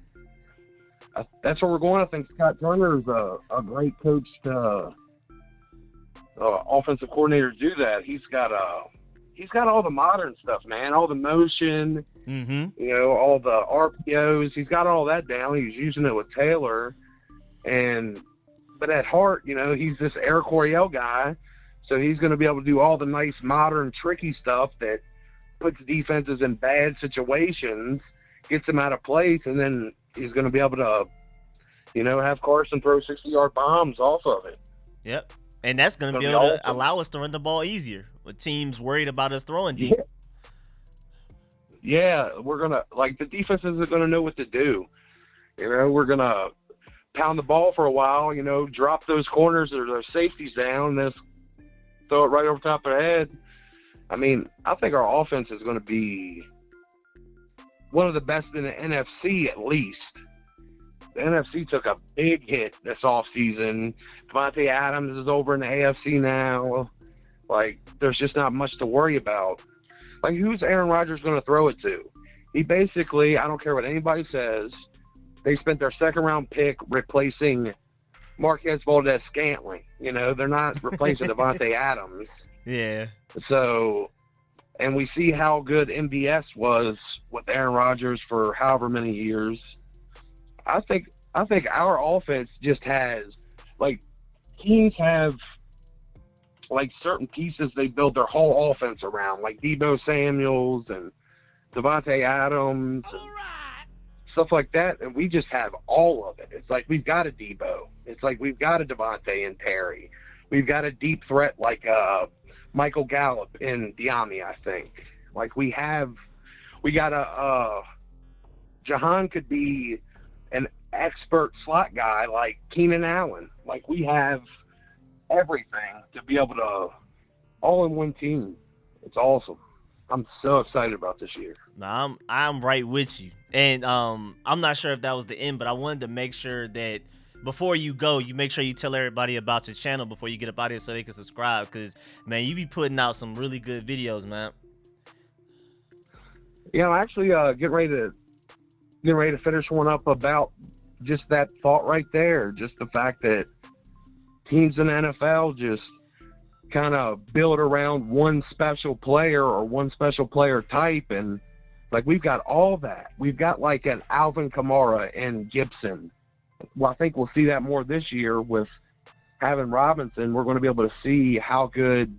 M: that's where we're going. I think Scott Turner is a great coach to offensive coordinator to do that. He's got all the modern stuff, man, all the motion, all the RPOs. He's got all that down. He's using it with Taylor, but at heart, he's this Air Coryell guy. So he's going to be able to do all the nice, modern, tricky stuff that puts defenses in bad situations, gets them out of place, and then he's going to be able to, have Carson throw 60-yard bombs off of it.
A: Yep. And that's going to be able to allow us to run the ball easier with teams worried about us throwing deep.
M: Yeah, we're going to, the defenses are going to know what to do. We're going to pound the ball for a while, drop those corners or those safeties down, and throw it right over top of the head. I mean, I think our offense is going to be one of the best in the NFC at least. The NFC took a big hit this offseason. Devontae Adams is over in the AFC now. There's just not much to worry about. Who's Aaron Rodgers going to throw it to? He basically, I don't care what anybody says, they spent their second-round pick replacing Marquez Valdez-Scantling. They're not replacing Devontae Adams.
A: Yeah.
M: So, and we see how good MVS was with Aaron Rodgers for however many years. I think our offense just has, teams have, certain pieces they build their whole offense around, like Deebo Samuels and Devontae Adams and stuff like that, and we just have all of it. It's like we've got a Deebo. It's like we've got a Devontae and Terry. We've got a deep threat like Michael Gallup in Diami, I think. We got a Jahan could be an expert slot guy like Keenan Allen. We have everything to be able to all in one team. It's awesome. I'm so excited about this year.
A: No, I'm right with you. And I'm not sure if that was the end, but I wanted to make sure that before you go, you make sure you tell everybody about your channel before you get up out of here so they can subscribe. Because, man, you be putting out some really good videos, man.
M: Yeah, I'm actually getting ready to finish one up about just that thought right there. Just the fact that teams in the NFL just kind of build around one special player or one special player type, and we've got all that. We've got an Alvin Kamara and Gibson. Well, I think we'll see that more this year with having Robinson. We're going to be able to see how good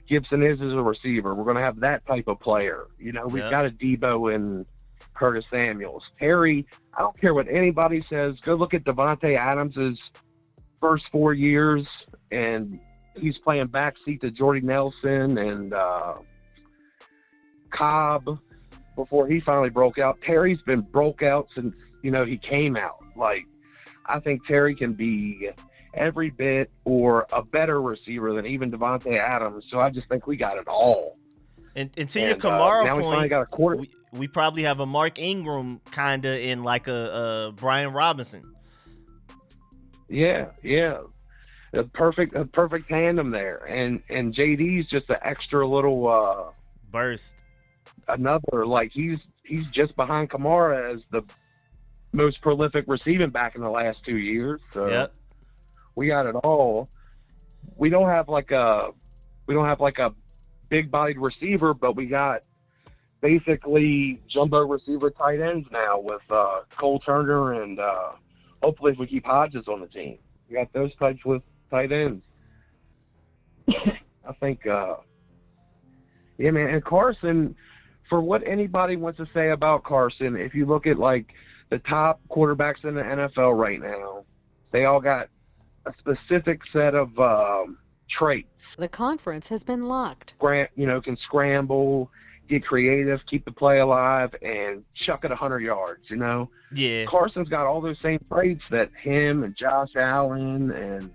M: Gibson is as a receiver. We're going to have that type of player. We've got a Deebo and Curtis Samuels. Terry, I don't care what anybody says. Go look at Devontae Adams' first 4 years, and he's playing backseat to Jordy Nelson and Cobb before he finally broke out. Terry's been broke out since, he came out. I think Terry can be every bit or a better receiver than even Devontae Adams. So I just think we got it all.
A: And to your Kamara
M: now we finally
A: point,
M: got a quarter.
A: We probably have a Mark Ingram kind of in a Brian Robinson.
M: Yeah. A perfect tandem there. And JD's just an extra little
A: burst.
M: Another, he's just behind Kamara as the most prolific receiving back in the last 2 years. So
A: yep.
M: We got it all. We don't have a big bodied receiver, but we got basically jumbo receiver tight ends now with Cole Turner and hopefully if we keep Hodges on the team. We got those types with tight ends. I think, yeah, man. And Carson, for what anybody wants to say about Carson, if you look at, like, the top quarterbacks in the NFL right now, they all got a specific set of traits.
N: The conference has been locked.
M: Can scramble, get creative, keep the play alive, and chuck it 100 yards,
A: Yeah.
M: Carson's got all those same traits that him and Josh Allen and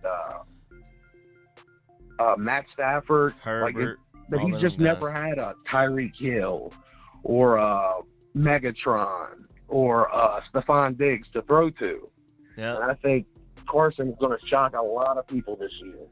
M: Matt Stafford,
A: Herbert,
M: but he's just never had a Tyreek Hill or a Megatron or Stephon Diggs to throw to.
A: Yeah.
M: And I think Carson's going to shock a lot of people this year.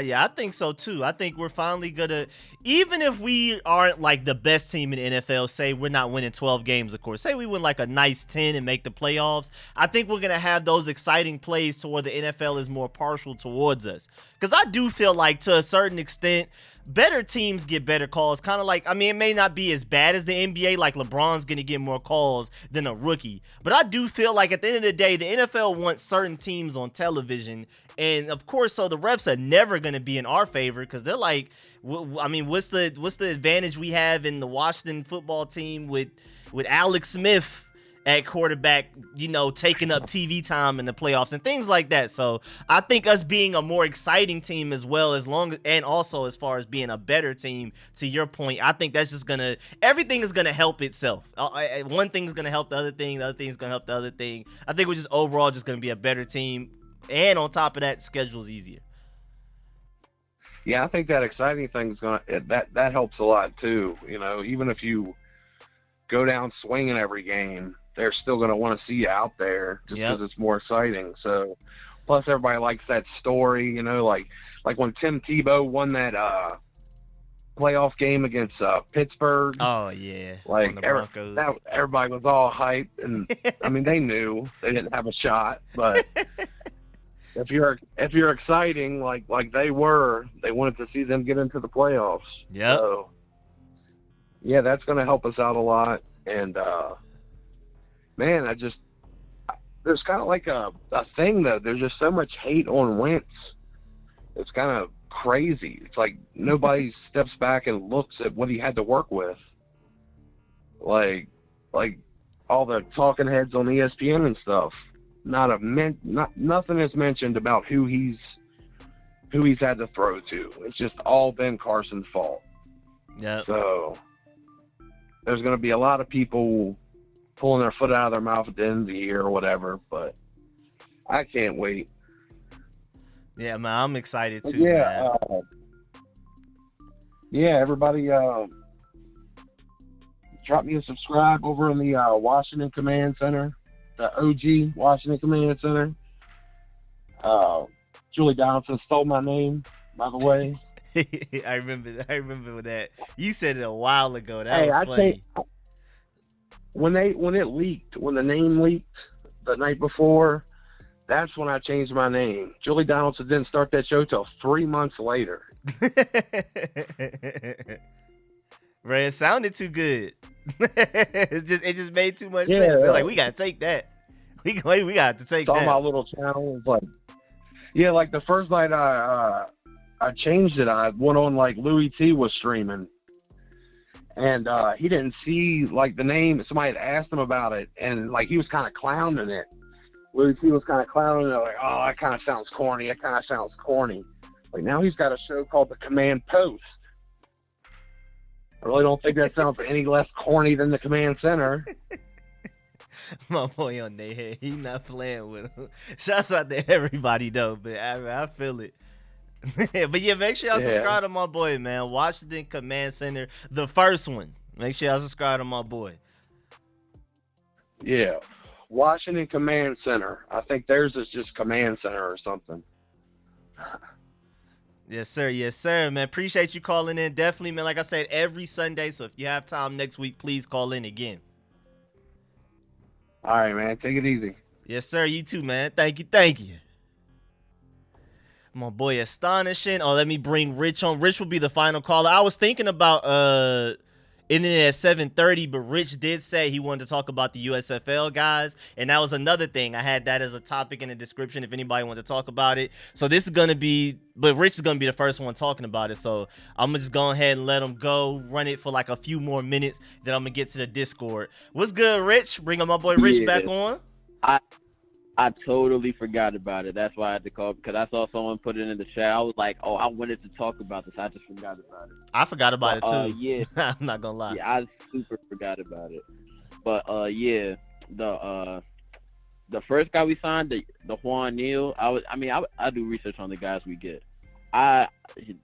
A: Yeah, I think so too. I think we're finally gonna, even if we aren't like the best team in the NFL, say we're not winning 12 games, of course, say we win like a nice 10 and make the playoffs, I think we're gonna have those exciting plays to where the NFL is more partial towards us. Because I do feel like, to a certain extent, better teams get better calls. Kind of like, I mean, it may not be as bad as the NBA, like LeBron's going to get more calls than a rookie. But I do feel like at the end of the day, the NFL wants certain teams on television. And of course, so the refs are never going to be in our favor because they're like, I mean, what's the advantage we have in the Washington football team with Alex Smith at quarterback, taking up TV time in the playoffs and things like that. So I think us being a more exciting team as well, and also as far as being a better team, to your point, I think that's just everything is gonna help itself. One thing's gonna help the other thing, the other thing's gonna help the other thing. I think we're just overall just gonna be a better team, and on top of that, schedule's easier.
M: Yeah, I think that exciting thing's that helps a lot too. Even if you go down swinging every game, they're still going to want to see you out there just because it's more exciting. So, plus everybody likes that story, like when Tim Tebow won that playoff game against Pittsburgh.
A: Oh yeah,
M: like everybody was all hyped, and I mean they knew they didn't have a shot, but if you're exciting like they were, they wanted to see them get into the playoffs.
A: Yeah.
M: So, yeah, that's going to help us out a lot, and man, there's kind of like a thing though. There's just so much hate on Wentz. It's kind of crazy. It's like nobody steps back and looks at what he had to work with. Like all the talking heads on ESPN and stuff. Nothing is mentioned about who he's had to throw to. It's just all been Carson's fault.
A: Yeah.
M: So there's going to be a lot of people pulling their foot out of their mouth at the end of the year or whatever, but I can't wait.
A: Yeah, man, I'm excited too.
M: Yeah, man. Everybody, drop me a subscribe over in the Washington Command Center, the OG Washington Command Center. Julie Donaldson stole my name, by the way.
A: I remember that. You said it a while ago. That was funny.
M: When the name leaked the night before, that's when I changed my name. Julie Donaldson didn't start that show till 3 months later.
A: Ray, it sounded too good. it just made too much sense. They're like, we gotta take that. We got to take that.
M: On my little channel, was like the first night I changed it, I went on like Louis T was streaming. And he didn't see like the name. Somebody had asked him about it, and like he was kind of clowning it. Louis T was kind of clowning it, like, "Oh, that kind of sounds corny. That kind of sounds corny." Like now he's got a show called The Command Post. I really don't think that sounds any less corny than The Command Center.
A: My boy on their head, he's not playing with him. Shouts out to everybody though, but I feel it. But yeah, make sure y'all subscribe to my boy, man. Washington Command Center, the first one. Make sure y'all subscribe to my boy.
M: Yeah, Washington Command Center. I think theirs is just Command Center or something.
A: Yes, sir, man. Appreciate you calling in. Definitely, man. Like I said, every Sunday. So if you have time next week, please call in again.
M: All right, man. Take it easy.
A: Yes, sir. You too, man. Thank you. My boy Astonishing. Oh, let me bring Rich on. Rich will be the final caller. I was thinking about ending it at 7:30, but Rich did say he wanted to talk about the USFL guys, and that was another thing. I had that as a topic in the description if anybody wanted to talk about it. So this is gonna be, but Rich is gonna be the first one talking about it. So I'm gonna just go ahead and let him go, run it for like a few more minutes, then I'm gonna get to the Discord. What's good, Rich? Bring my boy Rich back on.
L: I totally forgot about it. That's why I had to call, because I saw someone put it in the chat. I was like, oh, I wanted to talk about this. I just forgot about it.
A: I forgot about it too.
L: Yeah.
A: I'm not gonna lie.
L: Yeah, I super forgot about it. But yeah, the first guy we signed, the Juan Neal, I do research on the guys we get.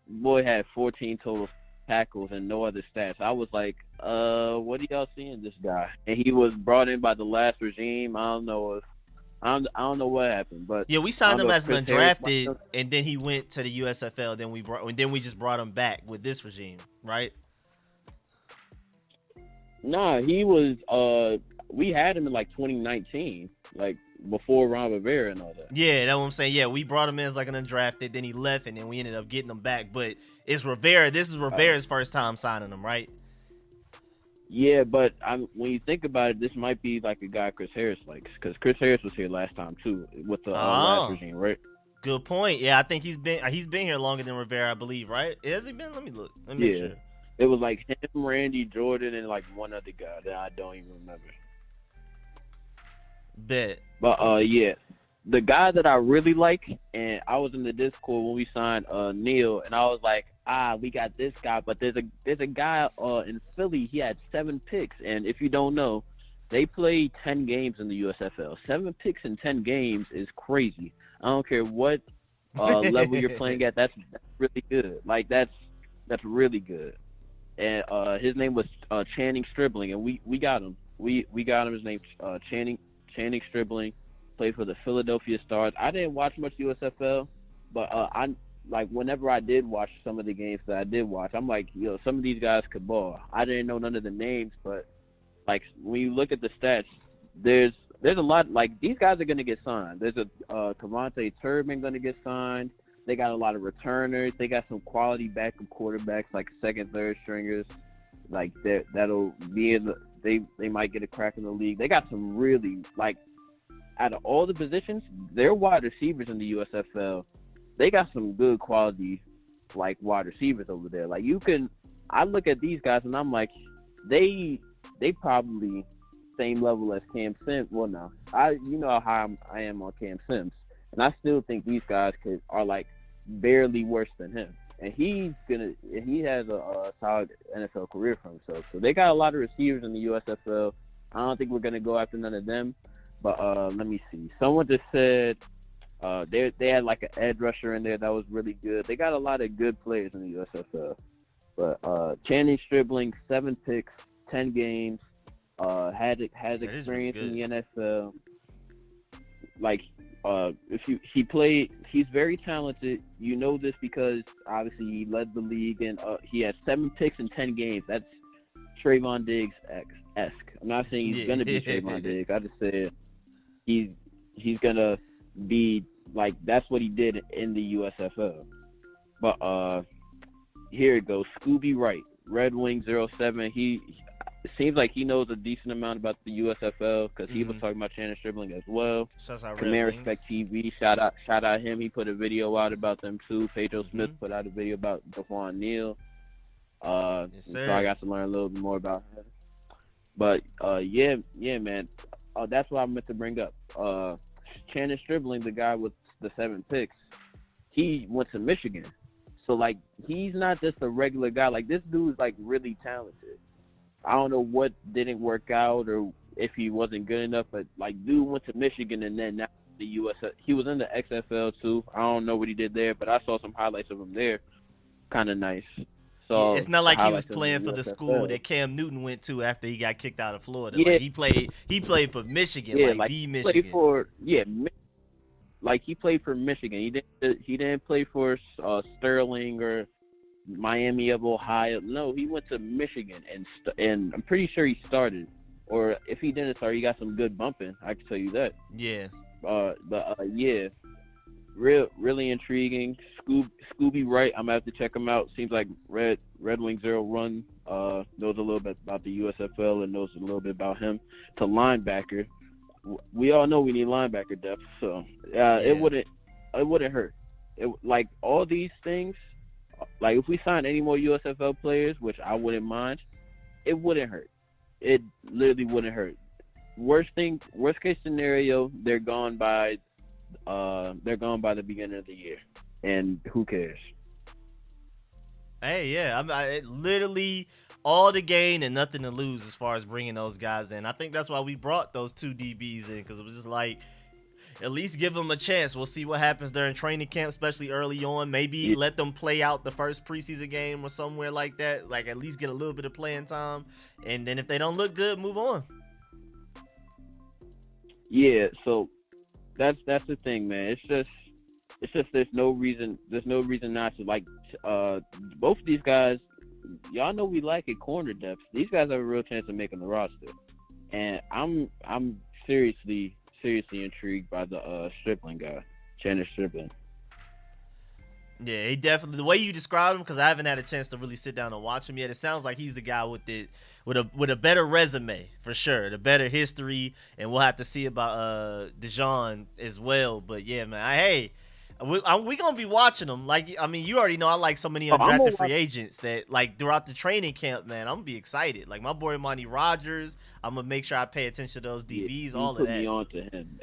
L: Boy had 14 total tackles and no other stats. I was like, what are y'all seeing this guy? And he was brought in by the last regime. I don't know what happened, but
A: yeah, we signed him as an undrafted, and then he went to the USFL. Then we just brought him back with this regime, right?
L: Nah, he was. We had him in like 2019, like before Ron Rivera and all that.
A: Yeah, that's what I'm saying. Yeah, we brought him in as like an undrafted, then he left, and then we ended up getting him back. But it's Rivera. This is Rivera's first time signing him, right?
L: Yeah, but when you think about it, this might be like a guy Chris Harris likes, because Chris Harris was here last time too with the last regime, right?
A: Good point. Yeah, I think he's been here longer than Rivera, I believe, right? Has he been? Let me look. Let me make sure.
L: It was like him, Randy, Jordan, and like one other guy that I don't even remember.
A: Bet.
L: But yeah, the guy that I really like, and I was in the Discord when we signed Neal, and I was like, we got this guy, but there's a guy in Philly. He had 7 picks, and if you don't know, they play 10 games in the USFL. 7 picks in 10 games is crazy. I don't care what level you're playing at. That's really good. Like that's really good. And his name was Channing Stribling, and we got him. We got him. His name's Channing Stribling. Played for the Philadelphia Stars. I didn't watch much USFL, but whenever I did watch some of the games that I did watch, I'm like, some of these guys could ball. I didn't know none of the names, but like when you look at the stats, there's a lot. Like these guys are gonna get signed. There's a Cavante Turbin gonna get signed. They got a lot of returners. They got some quality backup quarterbacks, like second, third stringers. Like that'll be in the. They might get a crack in the league. They got some really, like, out of all the positions, their wide receivers in the USFL, they got some good quality, like, wide receivers over there. Like I look at these guys and I'm like, they probably same level as Cam Sims. Well, no, you know how high I am on Cam Sims, and I still think these guys are like barely worse than him. And he has a solid NFL career for himself. So they got a lot of receivers in the USFL. I don't think we're gonna go after none of them. But let me see. Someone just said they had like an edge rusher in there that was really good. They got a lot of good players in the USFL. But Channing Stribling, 7 picks, 10 games, has experience in the NFL. Like he's very talented. You know this because obviously he led the league and he had 7 picks in 10 games. That's Trayvon Diggs-esque. I'm not saying he's gonna be Trayvon Diggs. I just said he's gonna be like, that's what he did in the USFL. But here it goes. Scooby Wright, Red Wing 07. It seems like he knows a decent amount about the USFL because he was talking about Channing Stribling as well. Command Respect TV, shout out him. He put a video out about them too. Pedro Smith put out a video about DeJaun Neal. So I got to learn a little bit more about him. But yeah, man. That's what I meant to bring up. Channing Stribling, the guy with the 7 picks, he went to Michigan. So like he's not just a regular guy. Like this dude's like really talented. I don't know what didn't work out or if he wasn't good enough, but like dude went to Michigan and then now the USFL. He was in the XFL too. I don't know what he did there, but I saw some highlights of him there. Kind of nice. So
A: it's not like he was playing for the school that Cam Newton went to after he got kicked out of Florida.
L: Yeah.
A: Like he played for Michigan, like the Michigan.
L: He played for Michigan. He didn't play for Sterling or Miami of Ohio. No, he went to Michigan and I'm pretty sure he started. Or if he didn't start, he got some good bumping. I can tell you that.
A: Yeah.
L: Yeah. really intriguing. Scooby Wright, I'm gonna have to check him out. Seems like Red Wing Zero Run knows a little bit about the USFL and knows a little bit about him. To linebacker, we all know we need linebacker depth, so it wouldn't hurt. Like all these things, like if we sign any more USFL players, which I wouldn't mind, it wouldn't hurt. It literally wouldn't hurt. Worst case scenario, they're gone by the beginning of the year, and who cares?
A: Hey, yeah, I literally all to gain and nothing to lose as far as bringing those guys in. I think that's why we brought those 2 DBs in, because it was just like, at least give them a chance. We'll see what happens during training camp, especially early on. Maybe let them play out the first preseason game or somewhere like that. Like at least get a little bit of playing time, and then if they don't look good, move on.
L: Yeah, so that's the thing, man. It's just there's no reason not to like both of these guys. Y'all know we like it corner depth. These guys have a real chance of making the roster, and I'm seriously intrigued by the Stribling guy, Chandler Stribling.
A: Yeah, he definitely, the way you described him, because I haven't had a chance to really sit down and watch him yet, it sounds like he's the guy with a better resume for sure, the better history, and we'll have to see about DeJaun as well. But yeah, man, we gonna be watching him. Like, I mean, you already know I like so many undrafted free agents that like throughout the training camp, man, I'm gonna be excited. Like my boy Monty Rogers, I'm gonna make sure I pay attention to those DBs, all of that.
L: Put me on to him.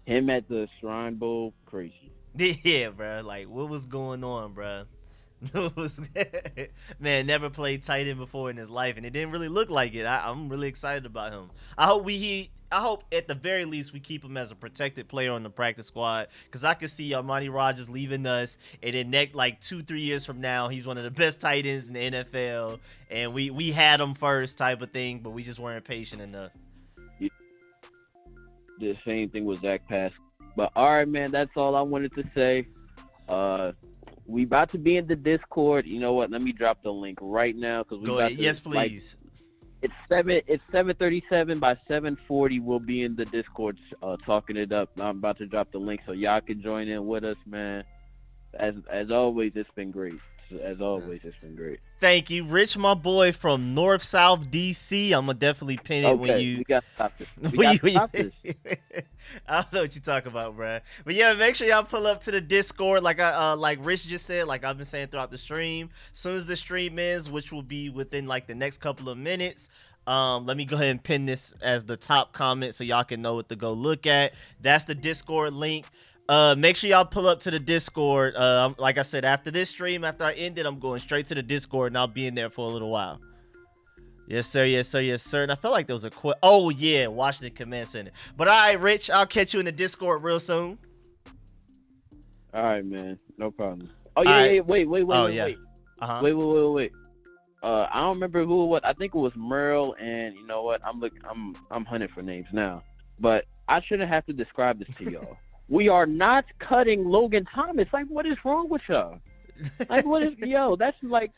L: Him at the Shrine Bowl, crazy.
A: Yeah, bro. Like, what was going on, bro? Man, never played tight end before in his life, and it didn't really look like it. I'm really excited about him. I hope at the very least we keep him as a protected player on the practice squad, because I could see Monty Rogers leaving us, and then like 2-3 years from now, he's one of the best tight ends in the NFL, and we had him first type of thing, but we just weren't patient enough.
L: The same thing with Zach Pass. But all right, man, that's all I wanted to say. We about to be in the Discord. You know what? Let me drop the link right now, because we got.
A: Yes, please.
L: It's 7:37. By 7:40, we'll be in the Discord talking it up. I'm about to drop the link so y'all can join in with us, man. As always, it's been great. As always, it's been great.
A: Thank you, Rich, my boy from North South DC. I'm gonna definitely pin it when you.
L: We got to stop this.
A: I don't know what you talk about, bro. But yeah, make sure y'all pull up to the Discord, like like Rich just said, like I've been saying throughout the stream. As soon as the stream ends, which will be within like the next couple of minutes. Let me go ahead and pin this as the top comment so y'all can know what to go look at. That's the Discord link. Make sure y'all pull up to the Discord. Like I said, after this stream, after I end it, I'm going straight to the Discord, and I'll be in there for a little while. Yes, sir. Yes, sir. Yes, sir. And I felt like there was a oh yeah, Washington Command Center. But all right, Rich, I'll catch you in the Discord real soon.
L: All right, man. No problem. Oh yeah, wait.
A: Uh-huh.
L: Wait. I don't remember who it was. I think it was Merle, and you know what? I'm hunting for names now. But I shouldn't have to describe this to y'all. We are not cutting Logan Thomas. Like, what is wrong with y'all? Like, what is that's like,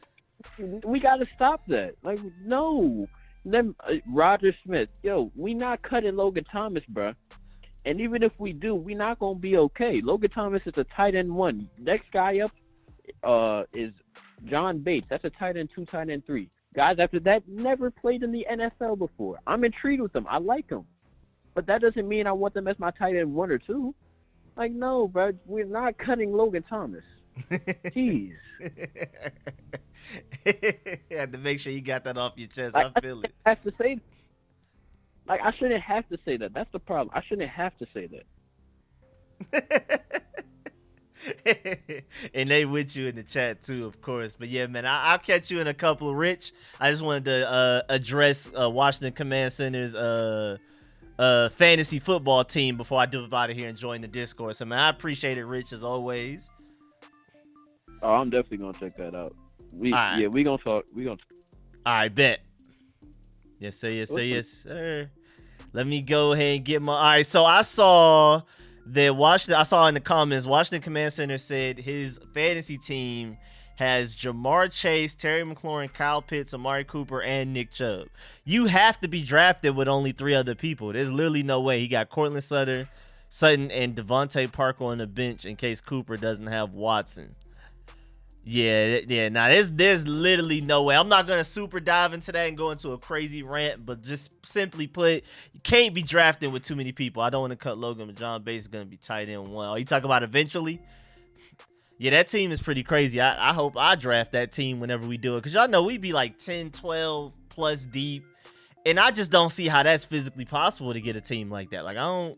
L: we got to stop that. Like, no. Then Roger Smith, we not cutting Logan Thomas, bro. And even if we do, we not gonna be okay. Logan Thomas is a tight end 1. Next guy up is John Bates. That's a tight end 2, tight end 3. Guys after that never played in the NFL before. I'm intrigued with them. I like them, but that doesn't mean I want them as my tight end 1 or 2. Like, no, bro, we're not cutting Logan Thomas. Jeez.
A: Had to make sure you got that off your chest. I feel it.
L: I have to say, like, I shouldn't have to say that. That's the problem. I shouldn't have to say
A: that. And they with you in the chat too, of course. But yeah, man, I'll catch you in a couple. Rich, I just wanted to address Washington Command Center's fantasy football team before I dip out of here and join the Discord. So man, I appreciate it, Rich, as always.
L: Oh, I'm definitely gonna check that out. We gonna talk.
A: I bet. Yes, sir. Yes, sir. Yes, sir. Let me go ahead and get my. All right. So I saw that I saw in the comments, Washington Command Center said his fantasy team has Jamar Chase, Terry McLaurin, Kyle Pitts, Amari Cooper, and Nick Chubb. You have to be drafted with only 3 other people. There's literally no way. He got Cortland Sutter, Sutton and Devontae Parker on the bench in case Cooper doesn't have Watson. Yeah. Now there's literally no way. I'm not gonna super dive into that and go into a crazy rant, but just simply put, you can't be drafting with too many people. I don't want to cut Logan, but John Bates is gonna be tight end 1. You talk about eventually? Yeah, that team is pretty crazy. I hope I draft that team whenever we do it, because y'all know we be like 10, 12 plus deep, and I just don't see how that's physically possible to get a team like that. Like, I don't.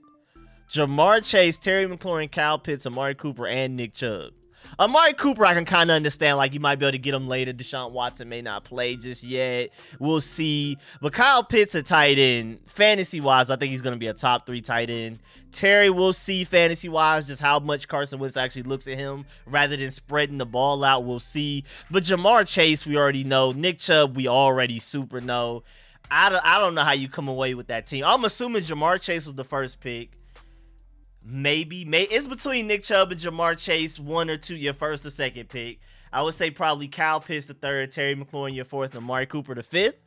A: Jamar Chase, Terry McLaurin, Kyle Pitts, Amari Cooper, and Nick Chubb. Amari Cooper, I can kind of understand. Like, you might be able to get him later. Deshaun Watson may not play just yet. We'll see. But Kyle Pitts, a tight end. Fantasy-wise, I think he's going to be a top 3 tight end. Terry, we'll see fantasy-wise just how much Carson Wentz actually looks at him rather than spreading the ball out. We'll see. But Jamar Chase, we already know. Nick Chubb, we already super know. I don't know how you come away with that team. I'm assuming Jamar Chase was the first pick. Maybe it's between Nick Chubb and Jamar Chase, 1 or 2, your first or second pick. I would say probably Kyle Pitts the 3rd, Terry McLaurin your 4th, and Amari Cooper the 5th.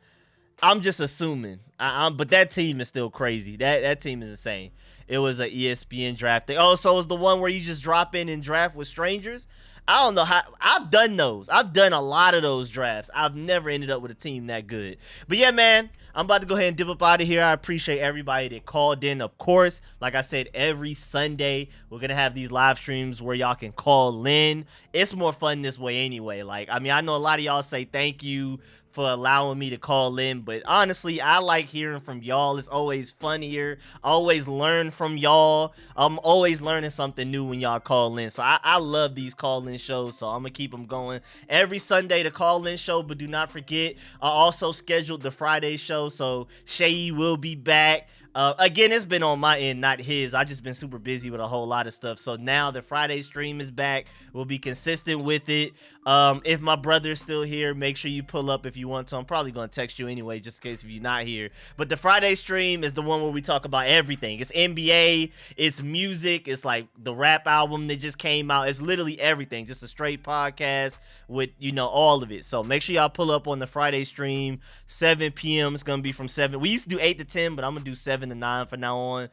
A: I'm just assuming. But that team is still crazy. That team is insane. It was an ESPN draft thing. Oh, so it was the one where you just drop in and draft with strangers? I don't know how. I've done those. I've done a lot of those drafts. I've never ended up with a team that good. But yeah, man, I'm about to go ahead and dip up out of here. I appreciate everybody that called in. Of course, like I said, every Sunday we're gonna have these live streams where y'all can call in. It's more fun this way anyway. Like, I mean, I know a lot of y'all say thank you for allowing me to call in, but honestly, I like hearing from y'all. It's always funnier. I always learn from y'all. I'm always learning something new when y'all call in. So I love these call-in shows, so I'm gonna keep them going every Sunday, the call-in show. But do not forget, I also scheduled the Friday show, so Shay will be back. Again, it's been on my end, not his. I just been super busy with a whole lot of stuff. So now the Friday stream is back. We'll be consistent with it. If my brother's still here, make sure you pull up if you want to. I'm probably going to text you anyway, just in case if you're not here. But the Friday stream is the one where we talk about everything. It's NBA, it's music, it's like the rap album that just came out. It's literally everything, just a straight podcast with, you know, all of it. So make sure y'all pull up on the Friday stream, 7 p.m. It's going to be from 7. We used to do 8 to 10, but I'm going to do 7 to 9 from now on.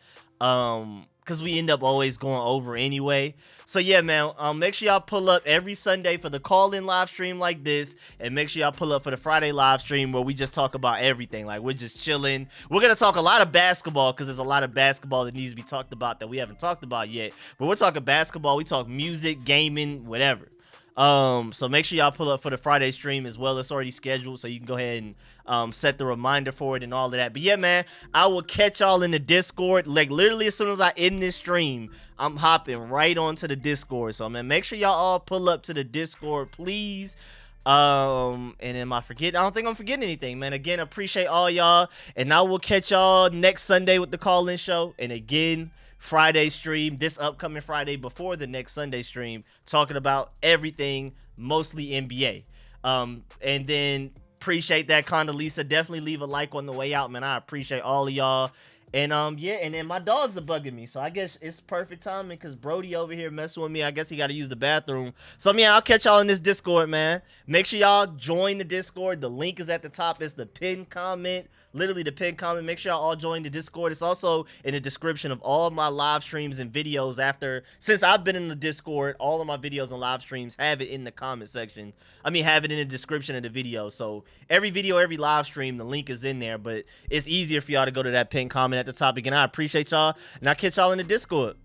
A: Because we end up always going over anyway. So yeah, man, make sure y'all pull up every Sunday for the call-in live stream like this, and make sure y'all pull up for the Friday live stream where we just talk about everything. Like, we're just chilling. We're gonna talk a lot of basketball because there's a lot of basketball that needs to be talked about that we haven't talked about yet. But we're talking basketball, we talk music, gaming, whatever. So make sure y'all pull up for the Friday stream as well. It's already scheduled, so you can go ahead and set the reminder for it and all of that. But yeah, man, I will catch y'all in the Discord. Like, literally as soon as I end this stream, I'm hopping right onto the Discord. So, man, make sure y'all all pull up to the Discord, please. And am I forgetting? I don't think I'm forgetting anything, man. Again, appreciate all y'all, and I will catch y'all next Sunday with the call-in show. And again, Friday stream, this upcoming Friday before the next Sunday stream, talking about everything, mostly NBA. And then appreciate that, Condoleezza. Definitely leave a like on the way out, man. I appreciate all of y'all. And yeah, and then my dogs are bugging me, so I guess it's perfect timing because Brody over here messing with me. I guess he got to use the bathroom. So yeah, I'll catch y'all in this Discord, man. Make sure y'all join the Discord. The link is at the top. It's the pinned comment. Literally the pinned comment. Make sure y'all all join the Discord. It's also in the description of all of my live streams and videos since I've been in the Discord. All of my videos and live streams have it in the comment section. I mean, have it in the description of the video. So every video, every live stream, the link is in there, but it's easier for y'all to go to that pinned comment at the top. Again, I appreciate y'all, and I'll catch y'all in the Discord.